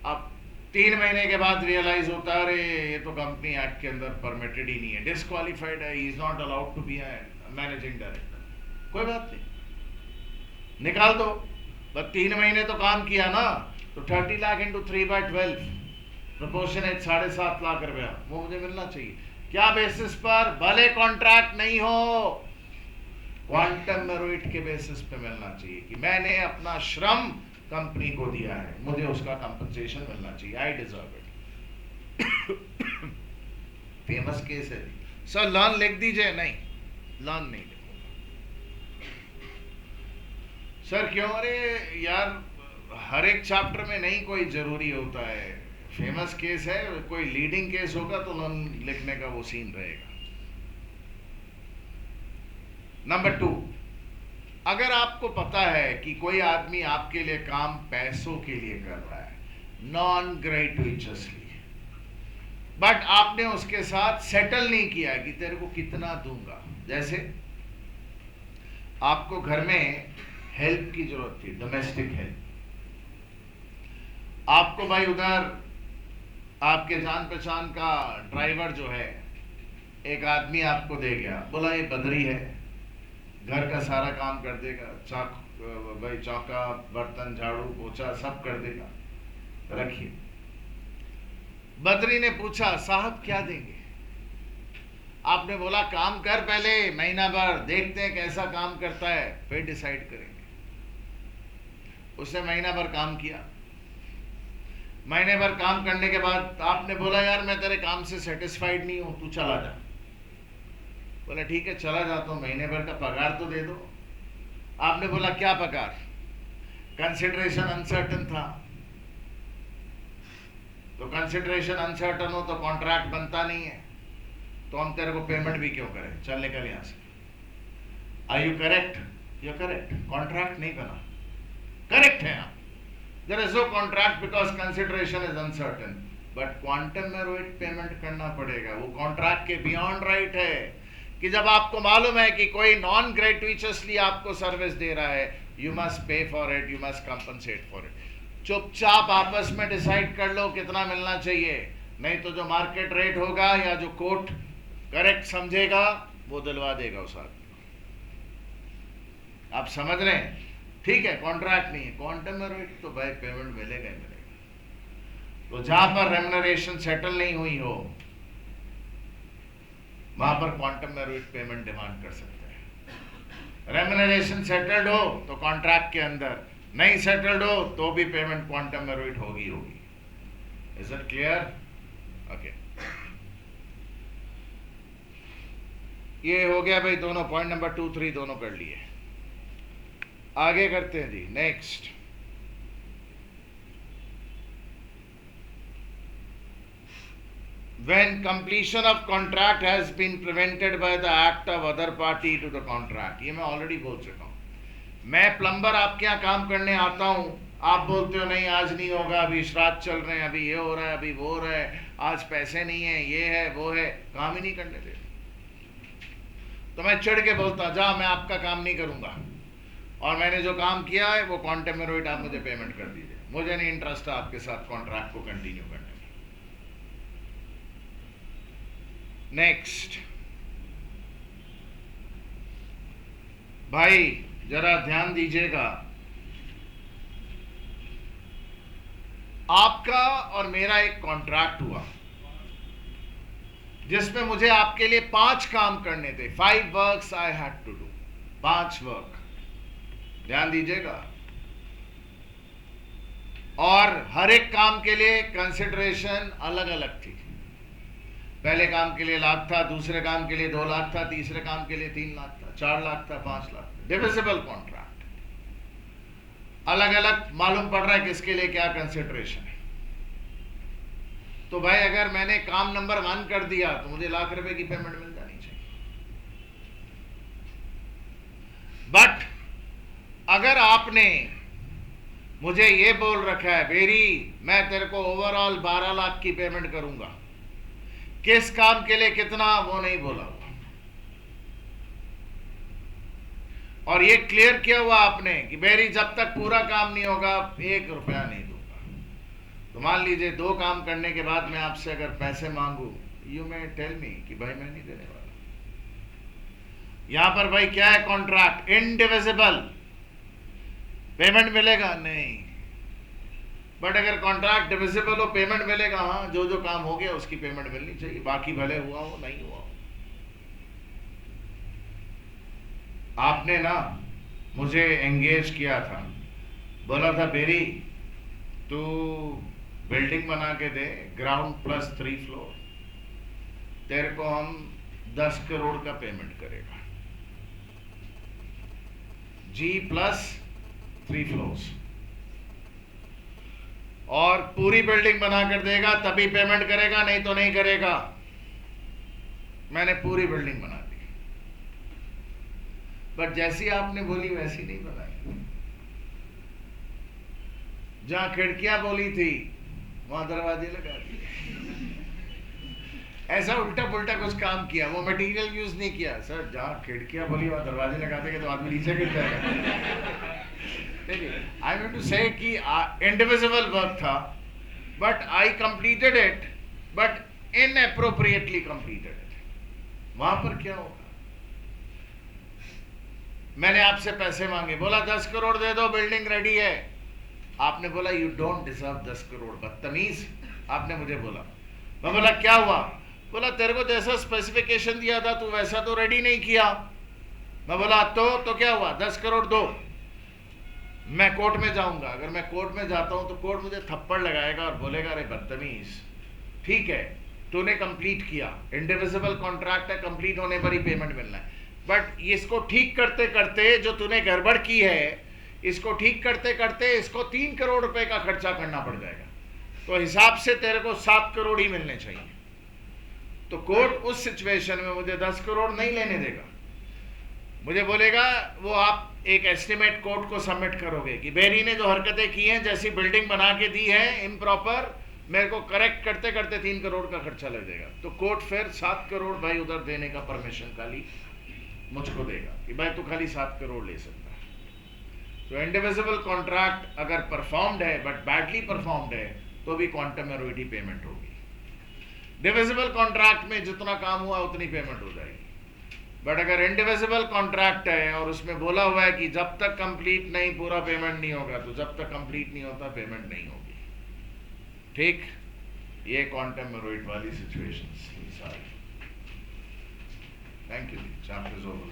अब 3 महीने के बाद रियलाइज होता है अरे ये तो कंपनी एक्ट के अंदर परमिटेड ही नहीं है, डिस्क्वालिफाइड है, he is not allowed to be managing director. कोई बात नहीं, निकाल दो, बस 3 महीने तो काम किया ना, तो 30 लाख इंटू 3/12 प्रोपोर्शनेट 7.5 लाख रुपया वो मुझे मिलना चाहिए। क्या बेसिस पर? भले कॉन्ट्रैक्ट नहीं हो, क्वांटम मेरिट के बेसिस पे मिलना चाहिए कि मैंने अपना श्रम कंपनी को दिया है, मुझे उसका कंपनसेशन मिलना चाहिए, I deserve it. Famous case है सर, लर्न लिख दीजिए। नहीं, लर्न नहीं लिखूंगा सर। क्यों? अरे यार हर एक चैप्टर में नहीं कोई जरूरी होता है, फेमस केस है, कोई लीडिंग केस होगा तो लर्न लिखने का वो सीन रहेगा। नंबर 2, अगर आपको पता है कि कोई आदमी आपके लिए काम पैसों के लिए कर रहा है, नॉन ग्रेट्युइटसली, बट आपने उसके साथ सेटल नहीं किया कि तेरे को कितना दूंगा। जैसे आपको घर में हेल्प की जरूरत थी, डोमेस्टिक हेल्प, आपको भाई उधर आपके जान पहचान का ड्राइवर जो है एक आदमी आपको दे गया, बोला ये बदरी है, घर का सारा काम कर देगा, भाई चौका बर्तन झाड़ू पोछा सब कर देगा, रखिए। बदरी ने पूछा साहब क्या देंगे? आपने बोला काम कर पहले महीना भर, देखते हैं कैसा काम करता है फिर डिसाइड करेंगे। उसने महीना भर काम किया, महीने भर काम करने के बाद आपने बोला यार मैं तेरे काम से सेटिस्फाइड नहीं हूं, तू चला जा। बोला ठीक है चला जाता हूं, महीने भर का पगार तो दे दो। आपने बोला क्या पगार? कंसिडरेशन अनसर्टन था, तो कंसिडरेशन अनसर्टन हो तो कॉन्ट्रैक्ट बनता नहीं है, तो हम तेरे को पेमेंट भी क्यों करें, चल निकल यहां से। Are you correct? You correct, contract नहीं बना, करेक्ट है आप। There is no contract because consideration is uncertain, but quantum merit payment करना पड़ेगा, वो कॉन्ट्रैक्ट के बियॉन्ड राइट है कि जब आपको मालूम है कि कोई नॉन ग्रेट्युइटसली आपको सर्विस दे रहा है, you must pay for it, you must compensate for it. चुपचाप आपस में डिसाइड कर लो कितना मिलना चाहिए, नहीं तो जो मार्केट रेट होगा या जो कोर्ट करेक्ट समझेगा वो दिलवा देगा उस आदमी को। आप समझ रहे हैं? ठीक है, कॉन्ट्रैक्ट नहीं है, क्वांटम मेरिट तो भाई पेमेंट मिलेगा ही मिलेगा। तो जहां पर रेम्युनरेशन सेटल नहीं हुई हो वहां पर क्वांटम मेरिट पेमेंट डिमांड कर सकते हैं। रेम्युनरेशन सेटल्ड हो तो कॉन्ट्रैक्ट के अंदर, नहीं सेटल्ड हो तो भी पेमेंट क्वांटम मेरिट होगी। Is it clear? ओके, ये हो गया भाई, दोनों पॉइंट नंबर 2, 3 दोनों कर लिए। आगे करते हैं जी, next. When completion of contract has been prevented by the act of other party to the contract, ये मैं ऑलरेडी बोल चुका हूं। मैं प्लम्बर आपके यहाँ काम करने आता हूं, आप बोलते हो नहीं आज नहीं होगा, अभी श्राद्ध चल रहे हैं, अभी ये हो रहा है, अभी वो हो रहा है, आज पैसे नहीं है, ये है वो है, काम ही नहीं करने दे, तो मैं चिढ़ के बोलता जा मैं आपका काम नहीं करूंगा, और मैंने जो काम किया है वो क्वांटम मेरिट आप मुझे पेमेंट कर दीजिए, मुझे नहीं इंटरेस्ट है आपके साथ कॉन्ट्रैक्ट को कंटिन्यू करने में। नेक्स्ट भाई जरा ध्यान दीजिएगा, आपका और मेरा एक कॉन्ट्रैक्ट हुआ जिसमें मुझे आपके लिए 5 काम करने थे, 5 works I had to do, 5 work, ध्यान दीजिएगा। और हर एक काम के लिए कंसिडरेशन अलग अलग थी। पहले काम के लिए 1 लाख था, दूसरे काम के लिए 2 लाख था, तीसरे काम के लिए 3 लाख था, 4 लाख था, 5 लाख था। डिविजिबल कॉन्ट्रैक्ट, अलग अलग मालूम पड़ रहा है किसके लिए क्या कंसिडरेशन है। तो भाई अगर मैंने काम नंबर 1 कर दिया तो मुझे 1 लाख रुपए की पेमेंट मिल जानी चाहिए। बट अगर आपने मुझे ये बोल रखा है बेरी मैं तेरे को ओवरऑल 12 लाख की पेमेंट करूंगा, किस काम के लिए कितना वो नहीं बोला हुआ, और ये क्लियर किया हुआ आपने कि बेरी जब तक पूरा काम नहीं होगा 1 रुपया नहीं दूंगा। तो मान लीजिए 2 काम करने के बाद मैं आपसे अगर पैसे मांगू, यू मे टेल मी कि भाई मैं नहीं देने वाला। यहां पर भाई क्या है कॉन्ट्रैक्ट? इनडिविजिबल, पेमेंट मिलेगा नहीं। बट अगर कॉन्ट्रैक्ट डिविजिबल हो पेमेंट मिलेगा, हाँ जो जो काम हो गया उसकी पेमेंट मिलनी चाहिए, बाकी भले हुआ हो नहीं हुआ हो। आपने ना मुझे एंगेज किया था, बोला था बेरी तू बिल्डिंग बना के दे ग्राउंड प्लस 3 फ्लोर, तेरे को हम 10 करोड़ का पेमेंट करेगा, जी प्लस 3 फ्लोर्स, और पूरी बिल्डिंग बना कर देगा तभी पेमेंट करेगा, नहीं तो नहीं करेगा। मैंने पूरी बिल्डिंग बना दी, बट जैसी आपने बोली वैसी नहीं बनाई। जहां खिड़कियां बोली थी वहां दरवाजे लगा दिए। ऐसा उल्टा पुल्टा कुछ काम किया, वो मटेरियल यूज नहीं किया। सर जहां खिड़कियां बोली वहां दरवाजे लगा देंगे तो आदमी नीचे गिर जाएगा। आई वांट टू से कि इंडिविजिबल वर्क था, but I completed it, but इनएप्रोप्रिएटली completed it. वहां पर क्या होगा? मैंने आपसे पैसे मांगे, बोला 10 करोड़ दे दो बिल्डिंग रेडी है। आपने बोला यू डोंट डिजर्व 10 करोड़, बदतमीज आपने मुझे बोला। मैं बोला क्या हुआ? बोला तेरे को जैसा स्पेसिफिकेशन दिया था तू वैसा तो रेडी नहीं किया। मैं बोला तो क्या हुआ? 10 करोड़ दो, मैं कोर्ट में जाऊंगा। अगर मैं कोर्ट में जाता हूं तो कोर्ट मुझे थप्पड़ लगाएगा और बोलेगा अरे बदतमीज, ठीक है तूने कंप्लीट किया, इंडिविजिबल कॉन्ट्रैक्ट है, कंप्लीट होने पर ही पेमेंट मिलना है, बट इसको ठीक करते करते जो तूने गड़बड़ की है, इसको ठीक करते करते इसको 3 करोड़ रुपए का खर्चा करना पड़ जाएगा, तो हिसाब से तेरे को 7 करोड़ ही मिलने चाहिए। तो कोर्ट उस सिचुएशन में मुझे 10 करोड़ नहीं लेने देगा, मुझे बोलेगा वो आप एक एस्टिमेट कोर्ट को सबमिट करोगे कि बेरी ने जो हरकतें की हैं, जैसी बिल्डिंग बना के दी है इम्प्रॉपर, मेरे को करेक्ट करते करते 3 करोड़ का खर्चा लग जाएगा। तो कोर्ट फिर 7 करोड़ भाई उधर देने का परमिशन खाली मुझको देगा कि भाई तू खाली 7 करोड़ ले सकता है। तो इंडिविजिबल कॉन्ट्रैक्ट अगर परफॉर्म्ड है बट बैडली परफॉर्म्ड है तो भी क्वांटम एनुइटी पेमेंट होगी। डिविजिबल कॉन्ट्रैक्ट में जितना काम हुआ उतनी पेमेंट हो जाएगी, बट अगर इंडिविजिबल कॉन्ट्रैक्ट है और उसमें बोला हुआ है कि जब तक कंप्लीट नहीं पूरा पेमेंट नहीं होगा, तो जब तक कंप्लीट नहीं होता पेमेंट नहीं होगी। ठीक, ये क्वांटम एनुइटी वाली सिचुएशंस सारी। Thank you, chapter is over.